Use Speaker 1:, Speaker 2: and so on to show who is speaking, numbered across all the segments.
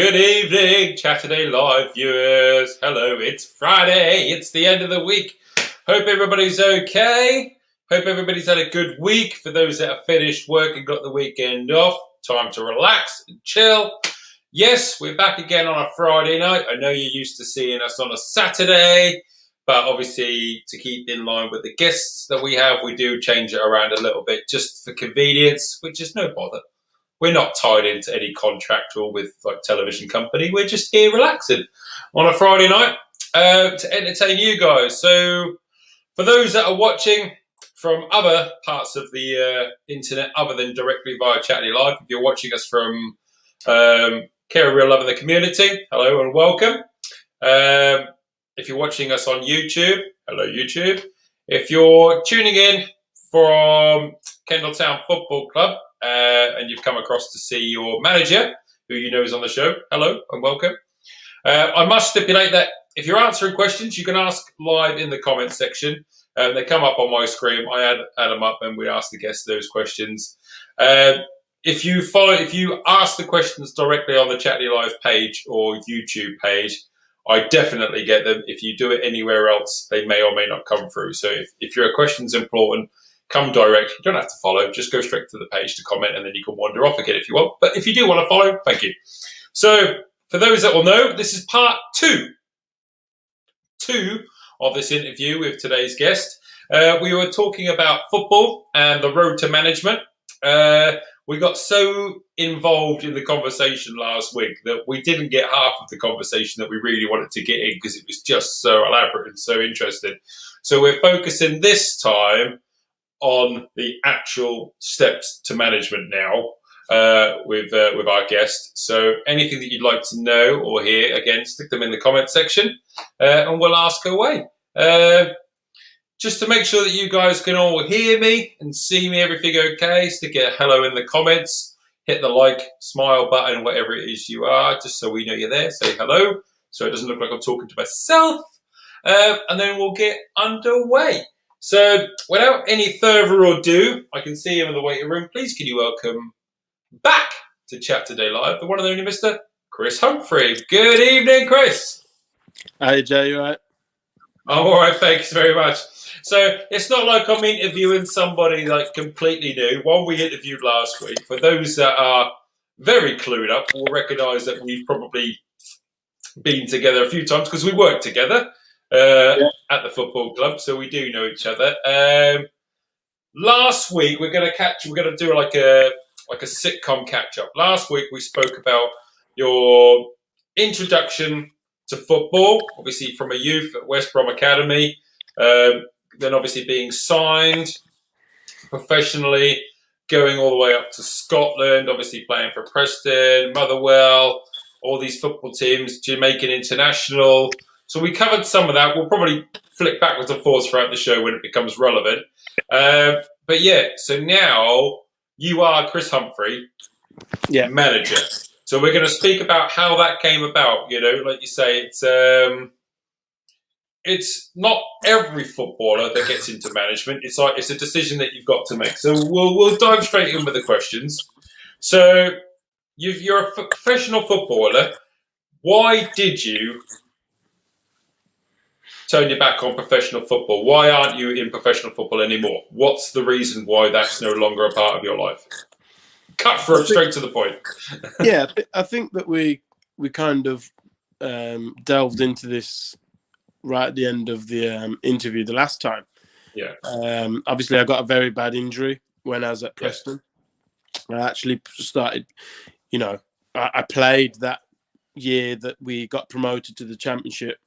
Speaker 1: Good evening, Chaturday Live viewers. Hello, it's Friday. It's the end of the week. Hope everybody's okay. Hope everybody's had a good week. For those that have finished work and got the weekend off, time to relax and chill. Yes, we're back again on a Friday night. I know you're used to seeing us on a Saturday, but obviously to keep in line with the guests that we have, we do change it around a little bit just for convenience, which is no bother. We're not tied into any contract or with like television company. We're just here relaxing on a Friday night to entertain you guys. So for those that are watching from other parts of the internet other than directly via Chaturday Live, if you're watching us from Care Real Love in the Community, hello and welcome. If you're watching us on YouTube, hello YouTube. If you're tuning in from Kendalltown Football Club, and you've come across to see your manager, who you know is on the show, hello and welcome. I must stipulate that if you're answering questions, you can ask live in the comments section. They come up on my screen. I add them up, and we ask the guests those questions. If you ask the questions directly on the Chaturday Live page or YouTube page, I definitely get them. If you do it anywhere else, they may or may not come through. So if your question's important, come direct. You don't have to follow. Just go straight to the page to comment, and then you can wander off again if you want. But if you do want to follow, thank you. So for those that will know, this is part two of this interview with today's guest. We were talking about football and the road to management. We got so involved in the conversation last week that we didn't get half of the conversation that we really wanted to get in because it was just so elaborate and so interesting. So we're focusing this time on the actual steps to management now with our guest. So anything that you'd like to know or hear, again, stick them in the comment section and we'll ask away. Just to make sure that you guys can all hear me and see me, everything okay, stick a hello in the comments, hit the like, smile button, whatever it is you are, just so we know you're there. Say hello so it doesn't look like I'm talking to myself. And then we'll get underway. So, without any further ado, I can see him in the waiting room. Please, can you welcome back to Chaturday Live, the one and only Mr. Chris Humphrey. Good evening, Chris.
Speaker 2: Hey, Jay, you all right?
Speaker 1: I'm all right, thanks very much. So, it's not like I'm interviewing somebody like completely new. One we interviewed last week. For those that are very clued up, will recognise that we've probably been together a few times because we work together. At the football club, so we do know each other. Last week we're going to do like a sitcom catch up. Last week we spoke about your introduction to football, obviously from a youth at West Brom Academy, then obviously being signed professionally, going all the way up to Scotland, obviously playing for Preston, Motherwell, all these football teams, Jamaican international. So we covered some of that. We'll probably flick backwards and forwards throughout the show when it becomes relevant. But yeah, so now you are Chris Humphrey, manager. So we're going to speak about how that came about. You know, like you say, it's not every footballer that gets into management. It's a decision that you've got to make. So we'll dive straight in with the questions. So you're a professional footballer. Why did you turn your back on professional football? Why aren't you in professional football anymore? What's the reason why that's no longer a part of your life? Cutthroat, straight to the point.
Speaker 2: Yeah, I think that we kind of delved into this right at the end of the interview the last time.
Speaker 1: Yeah.
Speaker 2: Obviously, I got a very bad injury when I was at Preston. I actually started, I played that year that we got promoted to the Championship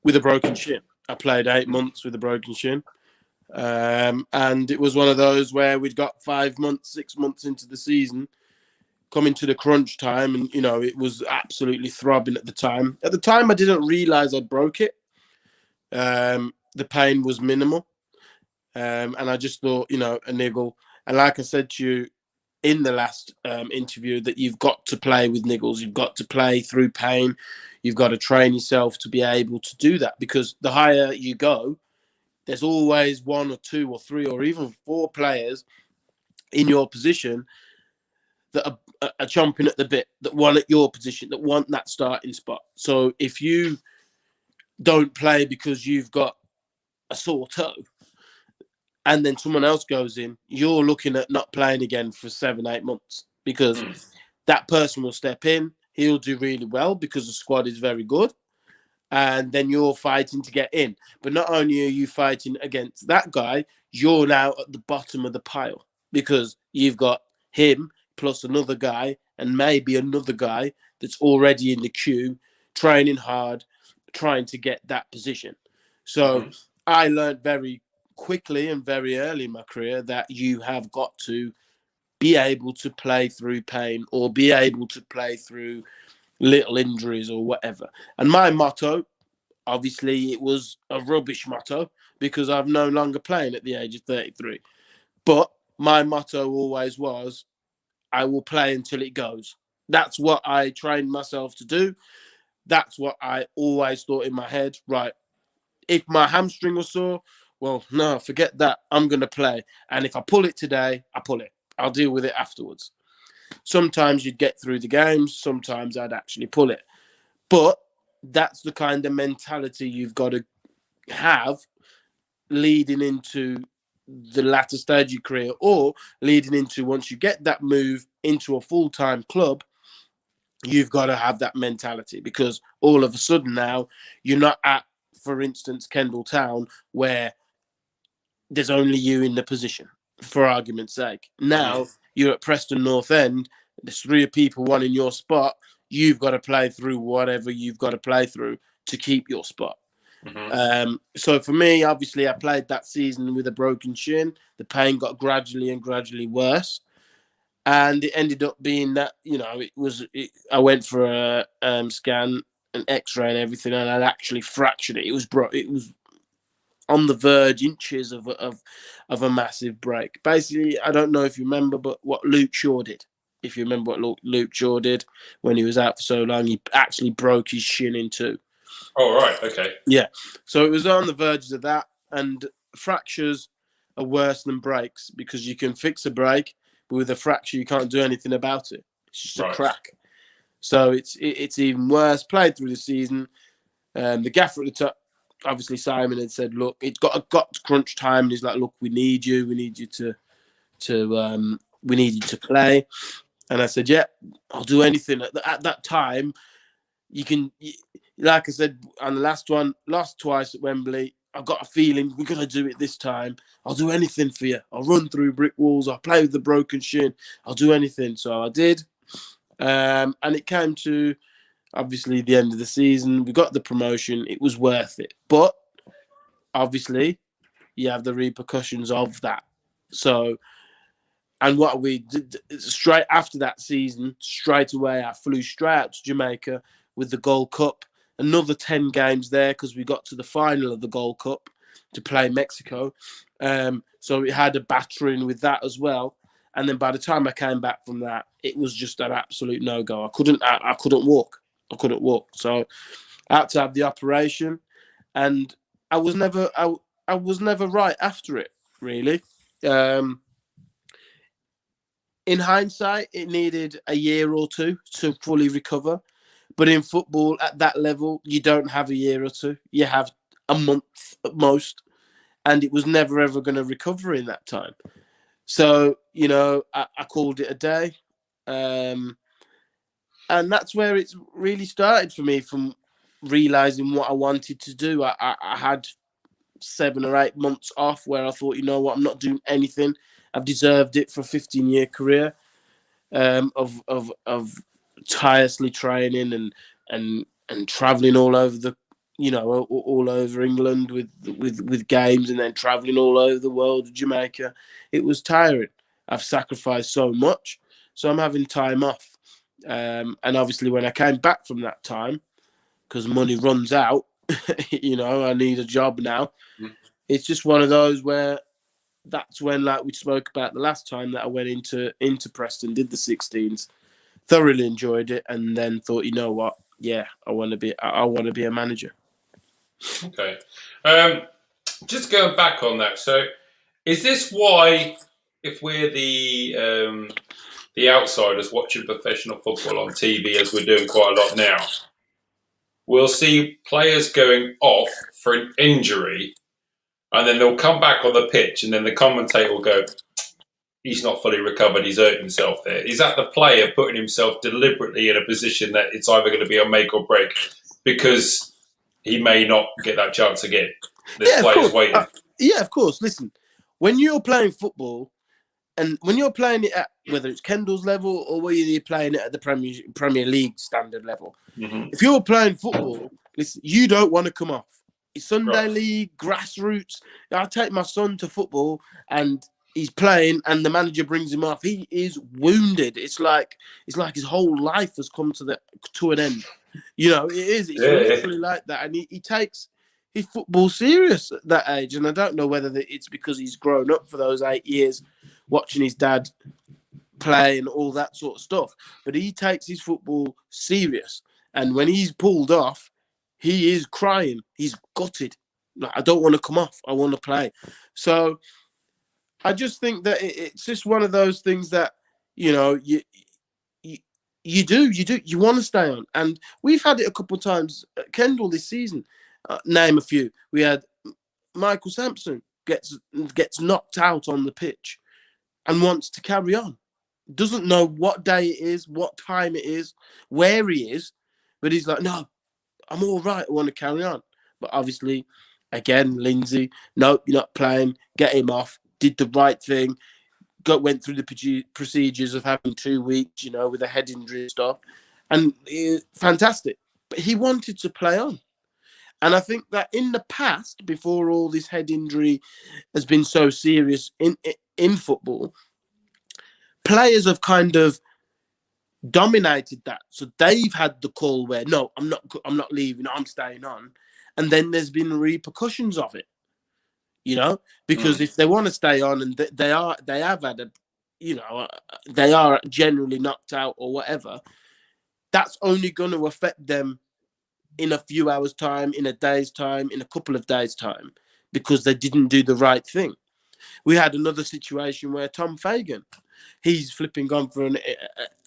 Speaker 2: with a broken shin. I played 8 months with a broken shin. And it was one of those where we'd got 5 months, 6 months into the season, coming to the crunch time, and, it was absolutely throbbing at the time. At the time, I didn't realise I broke it. The pain was minimal. And I just thought, a niggle. And like I said to you in the last interview, that you've got to play with niggles. You've got to play through pain. You've got to train yourself to be able to do that, because the higher you go, there's always 1 or 2 or 3 or even 4 players in your position that are chomping at the bit, that want at your position, that want that starting spot. So if you don't play because you've got a sore toe, and then someone else goes in, you're looking at not playing again for 7-8 months, because that person will step in, he'll do really well because the squad is very good, and then you're fighting to get in. But not only are you fighting against that guy, you're now at the bottom of the pile, because you've got him plus another guy and maybe another guy that's already in the queue, training hard, trying to get that position. So I learned very quickly and very early in my career that you have got to be able to play through pain, or be able to play through little injuries or whatever. And my motto, obviously, it was a rubbish motto, because I'm no longer playing at the age of 33. But my motto always was, I will play until it goes. That's what I trained myself to do. That's what I always thought in my head. Right, if my hamstring was sore, well, no, forget that. I'm going to play. And if I pull it today, I pull it. I'll deal with it afterwards. Sometimes you'd get through the games. Sometimes I'd actually pull it. But that's the kind of mentality you've got to have leading into the latter stage of your career, or leading into, once you get that move into a full-time club, you've got to have that mentality, because all of a sudden now you're not at, for instance, Kendall Town, where there's only you in the position, for argument's sake. Now you're at Preston North End, there's 3 people wanting your spot. You've got to play through whatever you've got to play through to keep your spot. So for me, obviously, I played that season with a broken shin. The pain got gradually worse. And it ended up being that, I went for a scan, an X-ray and everything, and I'd actually fractured it. It was on the verge, inches of a massive break. Basically, I don't know if you remember, but what Luke Shaw did. If you remember what Luke Shaw did when he was out for so long, he actually broke his shin in 2.
Speaker 1: Oh, right. Okay.
Speaker 2: Yeah. So it was on the verge of that. And fractures are worse than breaks, because you can fix a break, but with a fracture, you can't do anything about it. It's just a crack. So it's even worse. Played through the season. The gaffer at the top, obviously Simon, had said, look, it got to crunch time. And he's like, look, we need you to play. And I said, yeah, I'll do anything. At that time, like I said on the last one, lost twice at Wembley. I've got a feeling we're going to do it this time. I'll do anything for you. I'll run through brick walls. I'll play with the broken shin. I'll do anything. So I did. And it came to, obviously, the end of the season. We got the promotion. It was worth it. But obviously, you have the repercussions of that. So, and what we did straight after that season, straight away, I flew straight out to Jamaica with the Gold Cup. Another 10 games there, because we got to the final of the Gold Cup to play Mexico. So we had a battering with that as well. And then by the time I came back from that, it was just an absolute no-go. I couldn't walk. I couldn't walk. So I had to have the operation. And I was never right after it, really. In hindsight, it needed a year or 2 to fully recover. But in football, at that level, you don't have a year or 2. You have a month at most. And it was never, ever going to recover in that time. So, I called it a day. And that's where it's really started for me, from realising what I wanted to do. I had 7 or 8 months off where I thought, you know what, I'm not doing anything. I've deserved it for a 15-year career of tirelessly training and traveling all over all over England with games, and then traveling all over the world, Jamaica. It was tiring. I've sacrificed so much, so I'm having time off. And obviously, when I came back from that time, because money runs out, I need a job now. It's just one of those where that's when, like we spoke about the last time, that I went into Preston, did the 16s, thoroughly enjoyed it, and then thought, you know what? Yeah, I want to be a manager.
Speaker 1: Okay. Just going back on that. So, is this why, if we're the the outsiders watching professional football on TV, as we're doing quite a lot now, we'll see players going off for an injury, and then they'll come back on the pitch, and then the commentator will go, he's not fully recovered, he's hurt himself there. Is that the player putting himself deliberately in a position that it's either going to be a make or break because he may not get that chance again? This player's waiting.
Speaker 2: Yeah, of course. Listen, when you're playing football, and when you're playing it at whether it's Kendall's level or whether you're playing it at the Premier League standard level, if you're playing football, listen, you don't want to come off. It's Sunday League, grassroots. I take my son to football and he's playing, and the manager brings him off. He is wounded. It's like his whole life has come to an end. You know, it is. It's literally like that, and he takes his football serious at that age. And I don't know whether it's because he's grown up for those 8 years watching his dad play and all that sort of stuff. But he takes his football serious. And when he's pulled off, he is crying. He's gutted. Like, I don't want to come off. I want to play. So I just think that it's just one of those things that, you know, you want to stay on. And we've had it a couple of times at Kendall this season. Name a few. We had Michael Sampson gets knocked out on the pitch and wants to carry on. Doesn't know what day it is, what time it is, where he is, but he's like, no, I'm all right. I want to carry on. But obviously, again, Lindsay, no, you're not playing. Get him off. Did the right thing. Went through the procedures of having 2 weeks, you know, with a head injury and stuff. And fantastic. But he wanted to play on. And I think that in the past, before all this head injury has been so serious in football, players have kind of dominated that. So they've had the call where, no, I'm not leaving, I'm staying on. And then there's been repercussions of it, you know, because if they want to stay on and they have had a, you know, they are generally knocked out or whatever, that's only going to affect them in a few hours' time, in a day's time, in a couple of days' time, because they didn't do the right thing. We had another situation where Tom Fagan, he's flipping gone for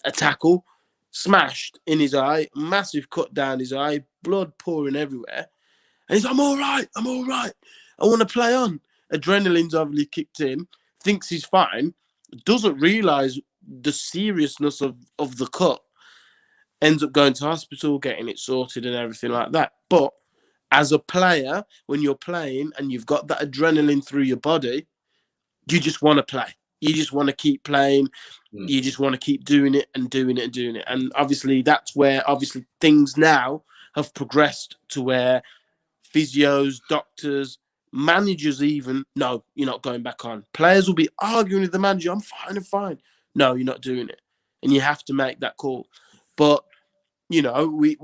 Speaker 2: a tackle, smashed in his eye, massive cut down his eye, blood pouring everywhere. And he's like, I'm all right. I want to play on. Adrenaline's obviously kicked in, thinks he's fine, doesn't realise the seriousness of the cut, ends up going to hospital, getting it sorted and everything like that. But as a player, when you're playing and you've got that adrenaline through your body, you just want to play. You just want to keep playing. You just want to keep doing it and doing it and doing it. And obviously that's where things now have progressed to where physios, doctors, managers even, no, you're not going back on. Players will be arguing with the manager, I'm fine. No, you're not doing it. And you have to make that call. But, you know, we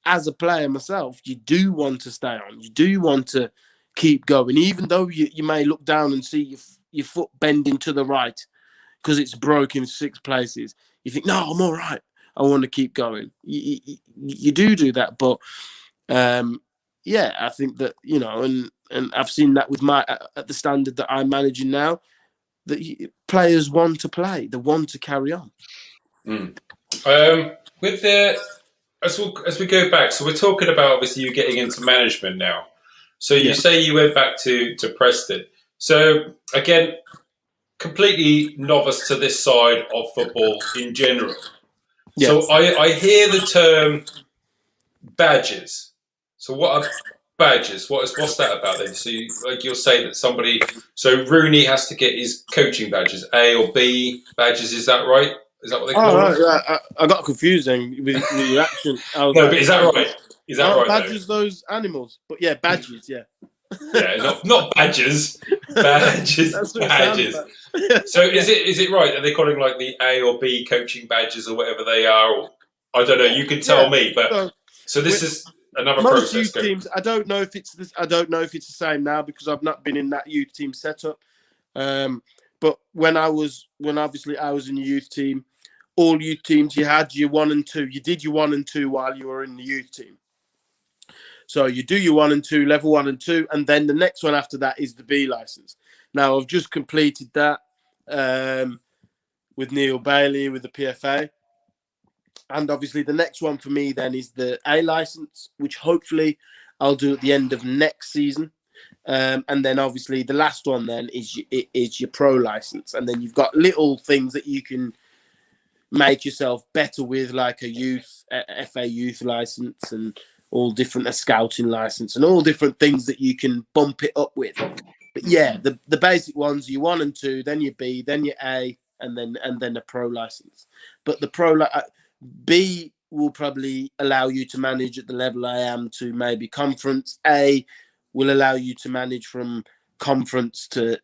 Speaker 2: as a player myself, you do want to stay on. You do want to keep going. Even though you may look down and see your foot bending to the right because it's broken 6 places. You think, no, I'm all right. I want to keep going. You do that. But, yeah, I think that, you know, and I've seen that with at the standard that I'm managing now, that players want to play. They want to carry on.
Speaker 1: With as we go back, so we're talking about obviously you getting into management now. So you say you went back to Preston. So again, completely novice to this side of football in general. Yes. So I hear the term badges. So what are badges? What's that about then? So you'll say that so Rooney has to get his coaching badges, A or B badges. Is that right? Is that what they call them?
Speaker 2: Right. I got confused then with your accent.
Speaker 1: No, but is that right? Is that right?
Speaker 2: Badges, those animals. But yeah, badges, yeah.
Speaker 1: Yeah, not badges. Badges. Badges. So is it right? Are they calling like the A or B coaching badges or whatever they are? Or, I don't know. You can tell me. But so this is another
Speaker 2: most
Speaker 1: process.
Speaker 2: Youth teams, I don't know if it's this. I don't know if it's the same now because I've not been in that youth team setup. But when obviously I was in the youth team, all youth teams, you had your 1 and 2. You did your 1 and 2 while you were in the youth team. So you do your 1 and 2, level 1 and 2, and then the next one after that is the B license. Now I've just completed that. with Neil Bailey with the PFA. And obviously the next one for me then is the A license, which hopefully I'll do at the end of next season. And then obviously the last one then is your pro license. And then you've got little things that you can make yourself better with, like a FA youth license and all different, a scouting license and all different things that you can bump it up with. But yeah, the basic ones, your 1 and 2, then your B, then your A, and then a pro license. But the B will probably allow you to manage at the level I am to maybe conference. A will allow you to manage from conference to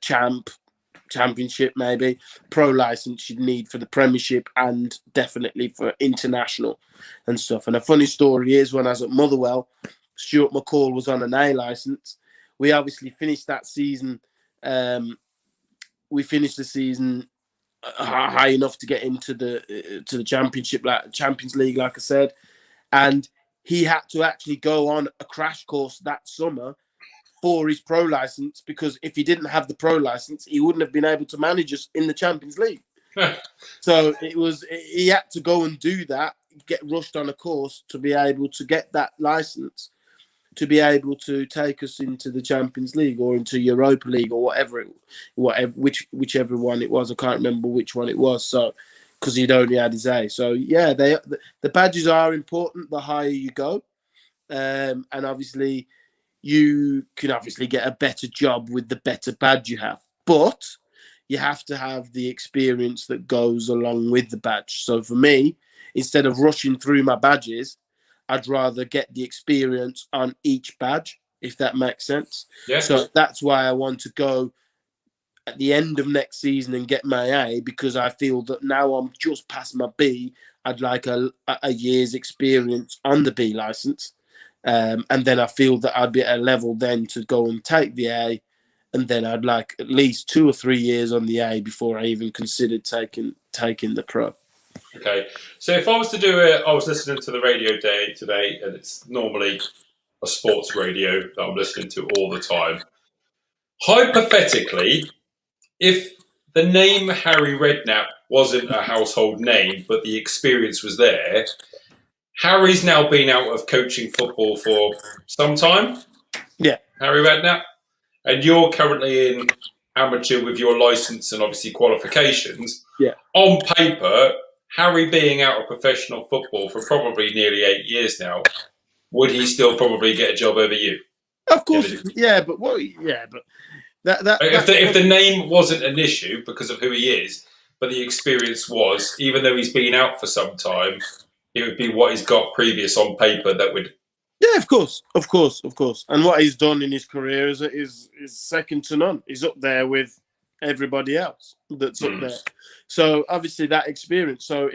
Speaker 2: championship, maybe. Pro license you'd need for the Premiership and definitely for international and stuff. And a funny story is when I was at Motherwell, Stuart McCall was on an A license. We obviously finished that season. We finished the season high enough to get into the championship, like Champions League, like I said, and he had to actually go on a crash course that summer for his pro license, because if he didn't have the pro license, he wouldn't have been able to manage us in the Champions League. So he had to go and do that, get rushed on a course to be able to get that license, to be able to take us into the Champions League or into Europa League or whichever one it was. I can't remember which one it was. So, because he'd only had his A. So yeah, the badges are important the higher you go, and obviously you can obviously get a better job with the better badge you have, but you have to have the experience that goes along with the badge. So for me, instead of rushing through my badges, I'd rather get the experience on each badge, if that makes sense.
Speaker 1: Yeah.
Speaker 2: So that's why I want to go at the end of next season and get my A, because I feel that now I'm just past my B. I'd like a year's experience on the B license. And then I feel that I'd be at a level then to go and take the A. And then I'd like at least 2 or 3 years on the A before I even considered taking the pro.
Speaker 1: Okay, so if I was to do it, I was listening to the radio day today, and it's normally a sports radio that I'm listening to all the time. Hypothetically, if the name Harry Redknapp wasn't a household name, but the experience was there, Harry's now been out of coaching football for some time.
Speaker 2: Yeah.
Speaker 1: Harry Redknapp. And you're currently in amateur with your license and obviously qualifications.
Speaker 2: Yeah.
Speaker 1: On paper, Harry being out of professional football for probably nearly 8 years now, would he still probably get a job over you?
Speaker 2: Of course, yeah, but what? Yeah, but
Speaker 1: if the name wasn't an issue because of who he is, but the experience was, even though he's been out for some time, it would be what he's got previous on paper that would.
Speaker 2: Yeah, of course. And what he's done in his career is second to none. He's up there with everybody else that's up there. So obviously that experience. So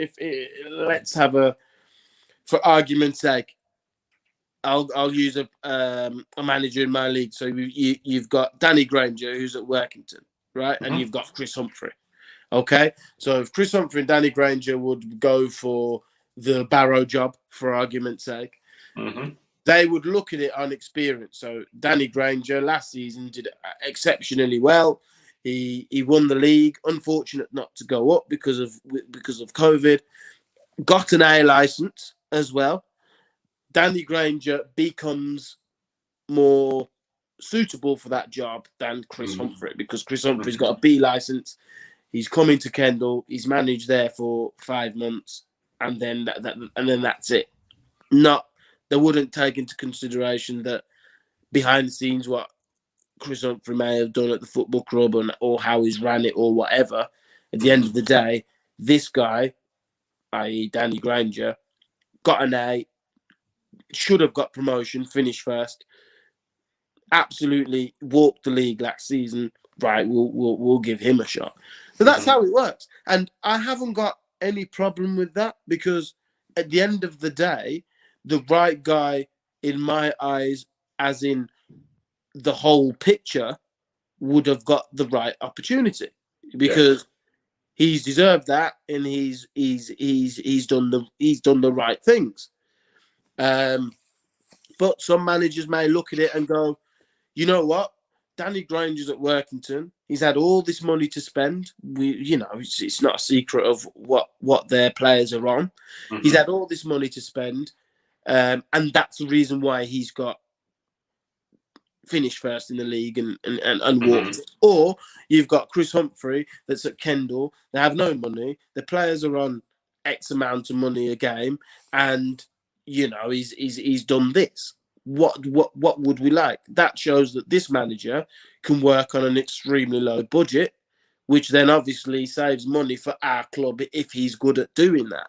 Speaker 2: let's have for argument's sake, I'll use a manager in my league. So you've got Danny Granger, who's at Workington, right? And you've got Chris Humphrey. Okay, so if Chris Humphrey and Danny Granger would go for the Barrow job, for argument's sake, they would look at it on experience. So Danny Granger last season did exceptionally well. He won the league. Unfortunate not to go up because of COVID. Got an A license as well. Danny Granger becomes more suitable for that job than Chris Humphrey, because Chris Humphrey's got a B license. He's coming to Kendal. He's managed there for 5 months, and then that's it. They wouldn't take into consideration that behind the scenes what Chris Humphrey may have done at the football club or how he's ran it or whatever. At the end of the day, this guy, i.e. Danny Granger, got an A, should have got promotion, finished first, absolutely walked the league last season. Right, we'll give him a shot. So that's how it works. And I haven't got any problem with that, because at the end of the day, the right guy, in my eyes, as in the whole picture, would have got the right opportunity, because he's deserved that, and he's done the right things. But some managers may look at it and go, you know what, Danny Granger's at Workington. He's had all this money to spend. It's not a secret of what their players are on.
Speaker 1: Mm-hmm.
Speaker 2: He's had all this money to spend, and that's the reason why he's got finished first in the league and walked. Or you've got Chris Humphrey that's at Kendall. They have no money. The players are on X amount of money a game, and he's done this. What would we like? That shows that this manager can work on an extremely low budget, which then obviously saves money for our club if he's good at doing that.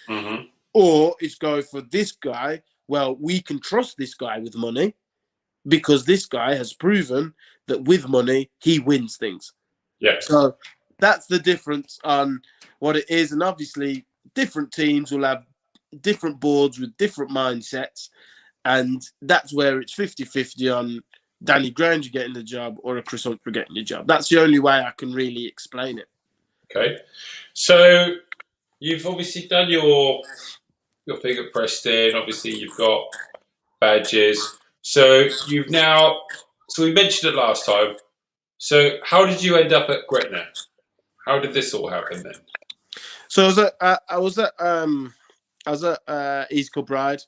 Speaker 1: Mm-hmm.
Speaker 2: Or it's go for this guy. Well, we can trust this guy with money because this guy has proven that with money he wins things.
Speaker 1: Yeah.
Speaker 2: So that's the difference on what it is, and obviously different teams will have different boards with different mindsets. And that's where it's 50-50 on Danny Granger getting the job or a Chris Humphrey getting the job. That's the only way I can really explain it.
Speaker 1: Okay. So you've obviously done your thing at Preston. Obviously, you've got badges. So we mentioned it last time. So how did you end up at Gretna? How did this all happen then?
Speaker 2: So I was at East Kilbride.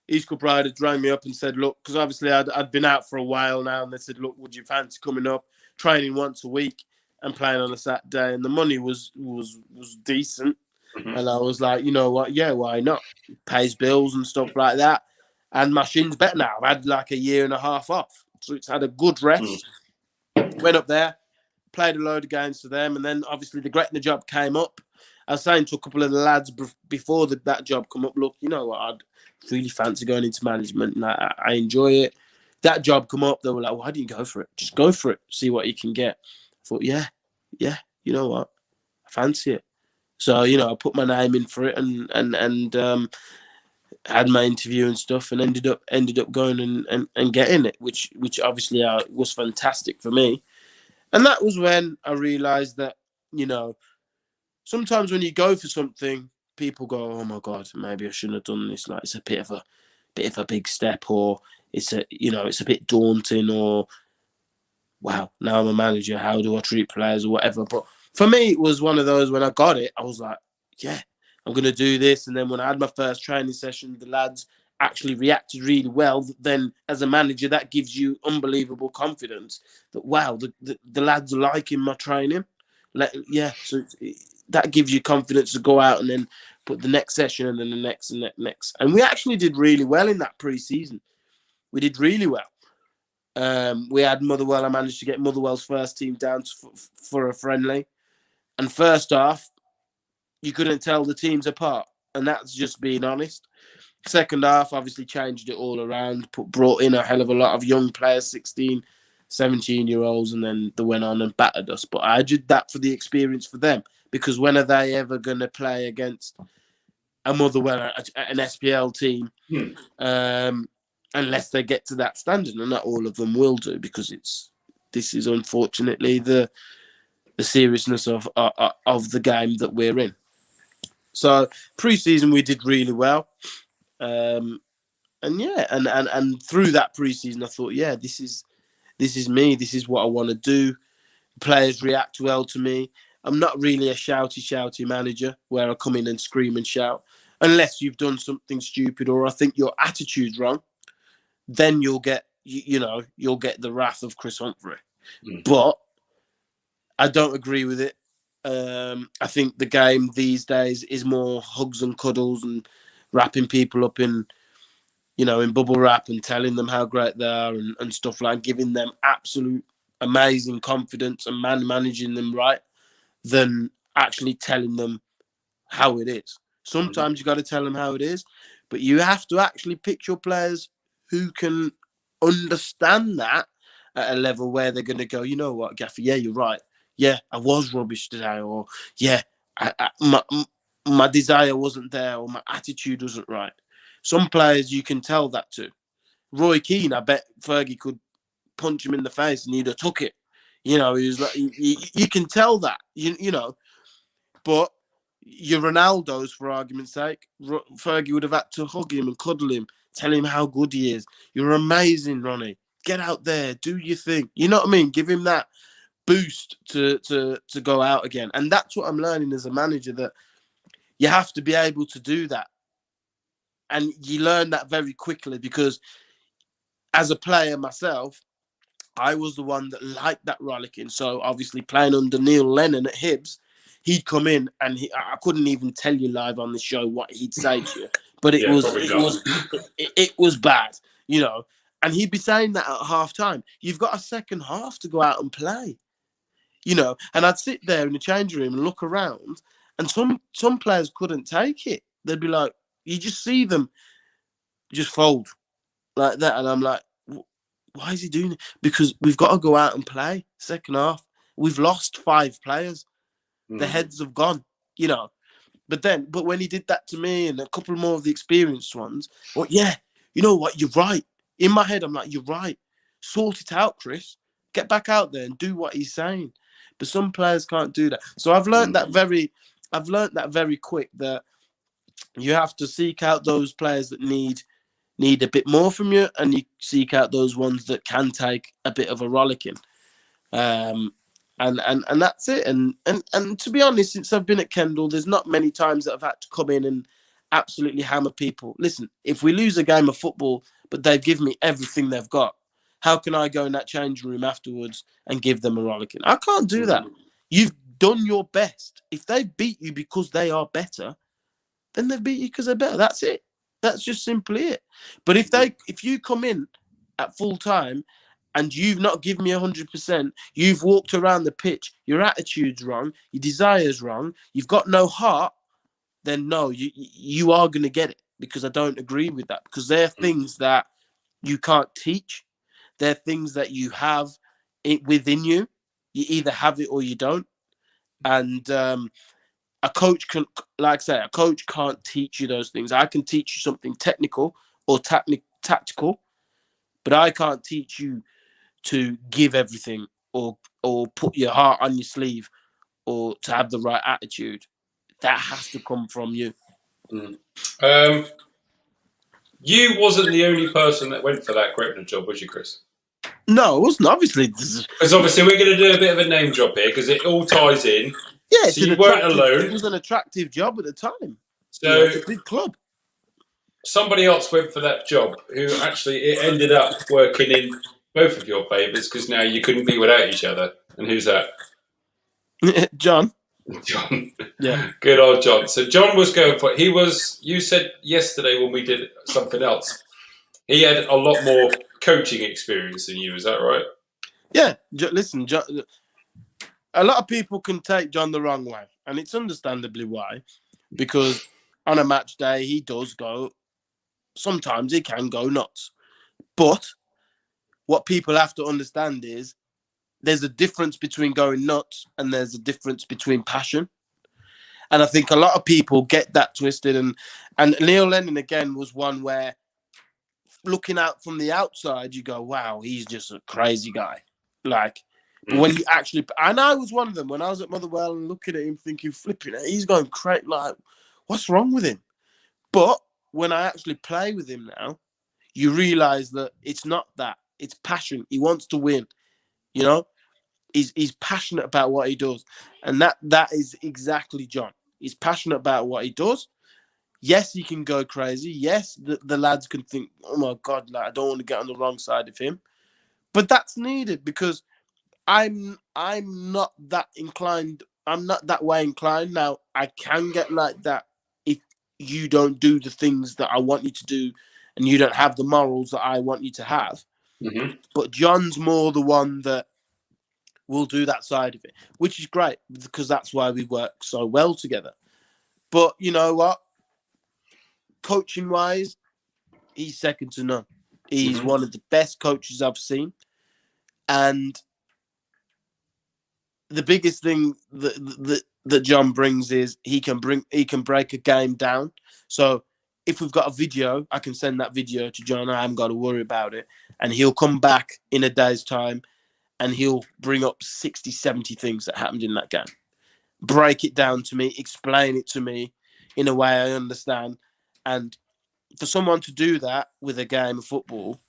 Speaker 2: East Kilbride had rang me up and said, look, because obviously I'd been out for a while now, and they said, look, would you fancy coming up, training once a week and playing on a Saturday? And the money was decent. Mm-hmm. And I was like, you know what? Yeah, why not? Pays bills and stuff like that. And my shin's better now. I've had like a year and a half off. So it's had a good rest. Went up there, played a load of games for them. And then obviously the Gretna job came up. I was saying to a couple of the lads before that job come up, look, you know what? I'd really fancy going into management, and I enjoy it. That job come up, they were like, why didn't you go for it? Just go for it, see what you can get. I thought, yeah, you know what? I fancy it. So, I put my name in for it and had my interview and stuff, and ended up going and getting it, which obviously was fantastic for me. And that was when I realised that, sometimes when you go for something, people go, oh my God, maybe I shouldn't have done this. Like, it's a bit of a big step, or it's a bit daunting, or wow, now I'm a manager, how do I treat players or whatever. But for me, it was one of those, when I got it, I was like, yeah, I'm going to do this. And then when I had my first training session, the lads actually reacted really well. Then as a manager, that gives you unbelievable confidence that, wow, the lads are liking my training. So that gives you confidence to go out and then put the next session and then the next and next. And we actually did really well in that pre-season. We did really well. We had Motherwell. I managed to get Motherwell's first team down for a friendly. And first off, you couldn't tell the teams apart. And that's just being honest. Second half, obviously changed it all around, brought in a hell of a lot of young players, 16, 17-year-olds, and then they went on and battered us. But I did that for the experience for them, because when are they ever going to play against a Motherwell, an SPL team, unless they get to that standard? And not all of them will do, because this is unfortunately the seriousness of the game that we're in. So pre-season we did really well. And through that pre-season, I thought, yeah, this is me. This is what I want to do. Players react well to me. I'm not really a shouty manager where I come in and scream and shout. Unless you've done something stupid or I think your attitude's wrong, then you'll get you'll get the wrath of Chris Humphrey. But I don't agree with it. I think the game these days is more hugs and cuddles and wrapping people up in bubble wrap and telling them how great they are and stuff like that, giving them absolute amazing confidence and managing them right, than actually telling them how it is. Sometimes you got to tell them how it is, but you have to actually pick your players who can understand that at a level where they're going to go, you know what, Gaffer, yeah, you're right. Yeah, I was rubbish today, or yeah, my desire wasn't there, or my attitude wasn't right. Some players you can tell that to. Roy Keane, I bet Fergie could punch him in the face and he'd have took it. He was like, you can tell that, but your Ronaldo's, for argument's sake, Fergie would have had to hug him and cuddle him, tell him how good he is. You're amazing, Ronnie. get out there, do your thing. You know what I mean? Give him that boost to go out again. And that's what I'm learning as a manager, that you have to be able to do that. And you learn that very quickly, because as a player myself, I was the one that liked that rollicking. So obviously playing under Neil Lennon at Hibs, he'd come in and I couldn't even tell you live on the show what he'd say to you, but
Speaker 1: Yeah, probably not.
Speaker 2: it was bad, you know. And he'd be saying that at half time. You've got a second half to go out and play, you know. And I'd sit there in the changing room and look around, and some players couldn't take it. They'd be like, you just see them just fold like that, and I'm like, why is he doing it? Because we've got to go out and play second half. We've lost 5 players. The heads have gone, you know. But when he did that to me and a couple more of the experienced ones, well, yeah, you know what? You're right. In my head, I'm like, you're right. Sort it out, Chris. Get back out there and do what he's saying. But some players can't do that. So I've learned that very quick, that you have to seek out those players that need a bit more from you, and you seek out those ones that can take a bit of a rollicking. And that's it. And to be honest, since I've been at Kendall, there's not many times that I've had to come in and absolutely hammer people. Listen, if we lose a game of football, but they've given me everything they've got, how can I go in that changing room afterwards and give them a rollicking? I can't do that. You've done your best. If they beat you because they are better, then they beat you because they're better. That's it. That's just simply it. But if you come in at full time and you've not given me 100%, you've walked around the pitch, your attitude's wrong, your desire's wrong, you've got no heart, then no, you are going to get it, because I don't agree with that, because they're things that you can't teach. They're things that you have it within you. You either have it or you don't. And a coach can, like I say, a coach can't teach you those things. I can teach you something technical or tactical, but I can't teach you to give everything or put your heart on your sleeve or to have the right attitude. That has to come from you.
Speaker 1: You wasn't the only person that went for that Gripner job, was you, Chris?
Speaker 2: No, it wasn't. Obviously,
Speaker 1: because obviously we're going to do a bit of a name drop here because it all ties in.
Speaker 2: Yeah,
Speaker 1: so you weren't alone.
Speaker 2: It was an attractive job at the time.
Speaker 1: So
Speaker 2: it's a big club.
Speaker 1: Somebody else went for that job who actually it ended up working in both of your favours, because now you couldn't be without each other. And who's that?
Speaker 2: John.
Speaker 1: John.
Speaker 2: Yeah.
Speaker 1: Good old John. So John was going for it. He was, you said yesterday when we did something else, he had a lot more coaching experience than you. Is that right?
Speaker 2: Yeah. Listen, John, a lot of people can take John the wrong way, and it's understandably why, because on a match day, he does go, sometimes he can go nuts. But what people have to understand is there's a difference between going nuts and there's a difference between passion. And I think a lot of people get that twisted. And Neil Lennon, again, was one where looking out from the outside, you go, wow, he's just a crazy guy. But when you actually, and I was one of them, when I was at Motherwell and looking at him thinking, flipping it, he's going crazy, like, what's wrong with him? But when I actually play with him now, you realize that it's not that. It's passion. He wants to win. You know, he's passionate about what he does. And that is exactly John. He's passionate about what he does. Yes, he can go crazy. Yes, the lads can think, oh my God, like, I don't want to get on the wrong side of him. But that's needed, because I'm not that inclined. I'm not that way inclined. Now, I can get like that if you don't do the things that I want you to do and you don't have the morals that I want you to have.
Speaker 1: Mm-hmm.
Speaker 2: But John's more the one that will do that side of it, which is great, because that's why we work so well together. But you know what? Coaching-wise, he's second to none. He's one of the best coaches I've seen. And the biggest thing that John brings is he can break a game down. So if we've got a video, I can send that video to John. I haven't got to worry about it. And he'll come back in a day's time and he'll bring up 60, 70 things that happened in that game. Break it down to me, explain it to me in a way I understand. And for someone to do that with a game of football,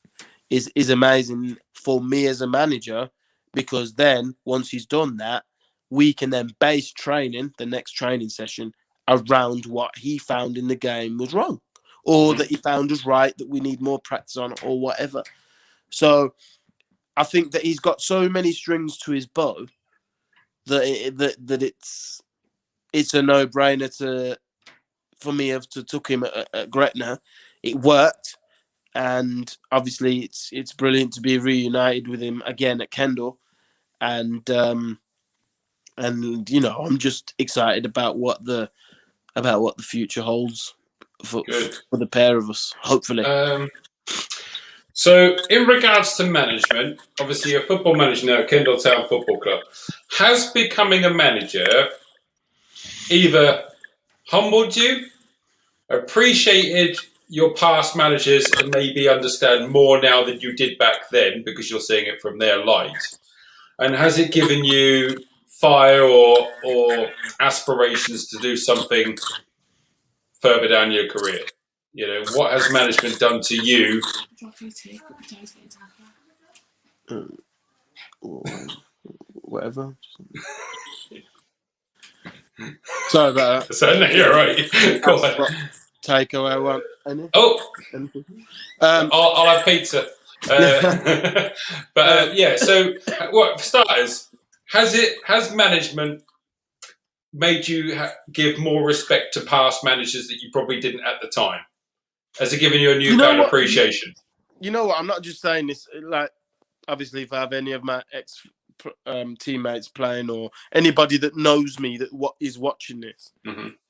Speaker 2: is amazing for me as a manager, because then once he's done that, we can then base training, the next training session, around what he found in the game was wrong, or that he found was right, that we need more practice on, or whatever. So I think that he's got so many strings to his bow that it's a no-brainer for me to took him at Gretna. It worked, and obviously it's brilliant to be reunited with him again at Kendal, and I'm just excited about what the future holds for the pair of us, hopefully.
Speaker 1: So, in regards to management, obviously you're a football manager now at Kendal Town Football Club. Has becoming a manager either humbled you, appreciated your past managers, and maybe understand more now than you did back then because you're seeing it from their light? And has it given you fire or aspirations to do something further down your career? What has management done to you?
Speaker 2: Whatever. Sorry about that.
Speaker 1: So, no, you're right. Go on.
Speaker 2: Takeaway one.
Speaker 1: Anything? I'll have pizza. Yeah. So, for starters, has management made you give more respect to past managers that you probably didn't at the time? Has it given you a newfound appreciation?
Speaker 2: You know what? I'm not just saying this. Like, obviously, if I have any of my ex teammates playing, or anybody that knows me that is watching this,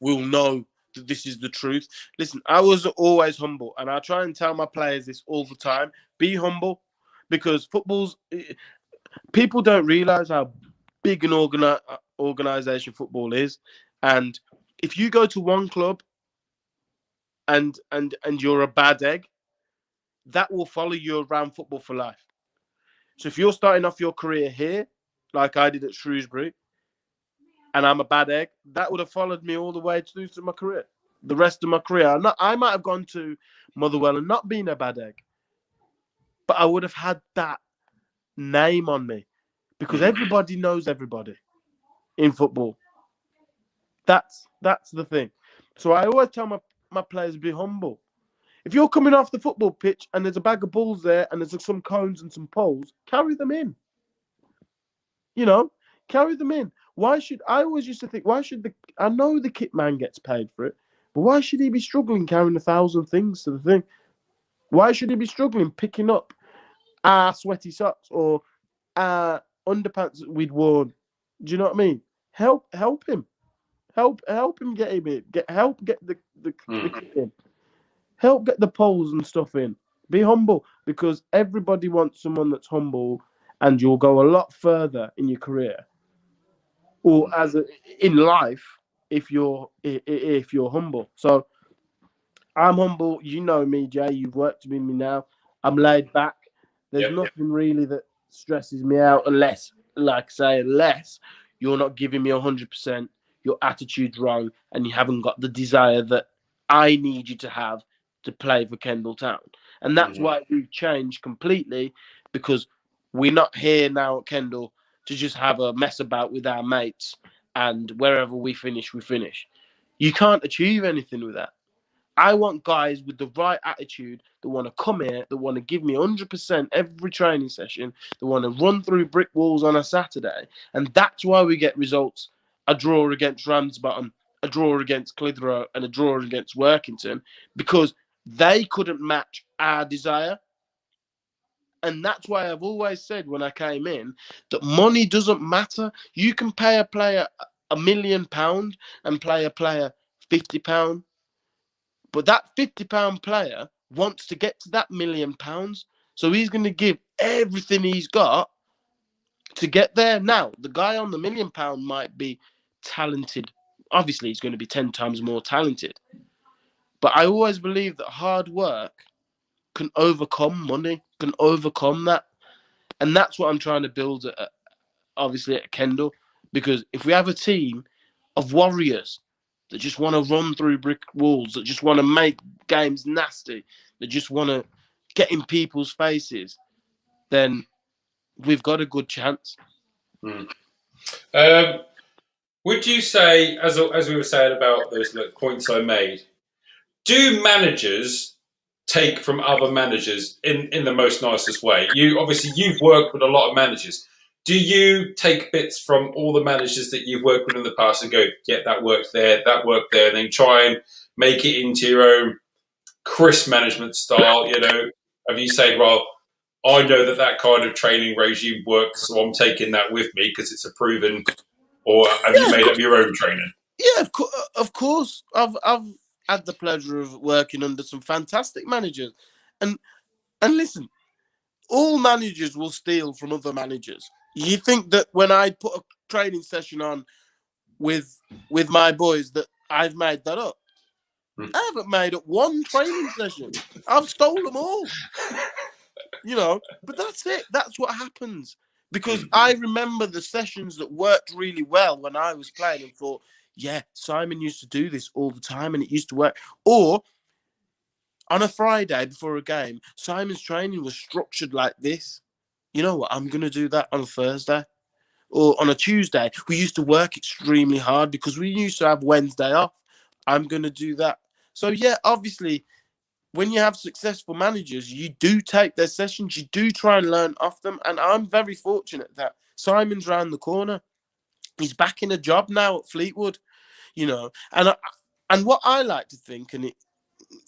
Speaker 2: will know that this is the truth. Listen, I was always humble, and I try and tell my players this all the time: be humble, because people don't realize how big an organization football is, and if you go to one club and you're a bad egg, that will follow you around football for life. So if you're starting off your career here, like I did at Shrewsbury, and I'm a bad egg, that would have followed me all the way through to my career. The rest of my career, I might have gone to Motherwell and not been a bad egg, but I would have had that name on me, because everybody knows everybody in football. That's the thing. So I always tell my players, be humble. If you're coming off the football pitch and there's a bag of balls there and there's some cones and some poles, carry them in. Carry them in. I always used to think, I know the kit man gets paid for it, but why should he be struggling carrying 1,000 things to the thing? Why should he be struggling picking up our sweaty socks or our underpants that we'd worn? Do you know what I mean? Help him. Help him get him in. Help get the kit in. Help get the poles and stuff in. Be humble, because everybody wants someone that's humble, and you'll go a lot further in your career or in life if you're humble. So I'm humble. You know me, Jay. You've worked with me now. I'm laid back. There's nothing really that stresses me out unless you're not giving me 100%, your attitude's wrong, and you haven't got the desire that I need you to have to play for Kendal Town. And that's why we've changed completely, because we're not here now at Kendal to just have a mess about with our mates, and wherever we finish, we finish. You can't achieve anything with that. I want guys with the right attitude that want to come here, that want to give me 100% every training session, that want to run through brick walls on a Saturday. And that's why we get results. A draw against Ramsbottom, a draw against Clitheroe, and a draw against Workington, because they couldn't match our desire. And that's why I've always said when I came in that money doesn't matter. You can pay a player £1 million and play a player £50. But that £50 player wants to get to that £1 million. So he's going to give everything he's got to get there. Now, the guy on the £1 million might be talented. Obviously, he's going to be 10 times more talented. But I always believe that hard work can overcome money, can overcome that. And that's what I'm trying to build, obviously, at Kendal. Because if we have a team of warriors that just want to run through brick walls, that just want to make games nasty, that just want to get in people's faces, then we've got a good chance.
Speaker 1: Would you say, as we were saying about those points I made, do managers take from other managers in the most nicest way? You've worked with a lot of managers. Do you take bits from all the managers that you've worked with in the past and go, yeah, that worked there, and then try and make it into your own Chris management style? Have you said, well, I know that kind of training regime works, so I'm taking that with me because it's a proven. Or have you made up your own training?
Speaker 2: Yeah, of course. I've had the pleasure of working under some fantastic managers, and listen, all managers will steal from other managers. You think that when I put a training session on with my boys that I've made that up? I haven't made up one training session. I've stolen them all. But that's it. That's what happens. Because I remember the sessions that worked really well when I was playing and thought, yeah, Simon used to do this all the time and it used to work. Or on a Friday before a game, Simon's training was structured like this. You know what? I'm going to do that on a Thursday. Or on a Tuesday, we used to work extremely hard because we used to have Wednesday off. I'm going to do that. So, yeah, obviously, when you have successful managers, you do take their sessions, you do try and learn off them. And I'm very fortunate that Simon's round the corner. He's back in a job now at Fleetwood, And what I like to think, and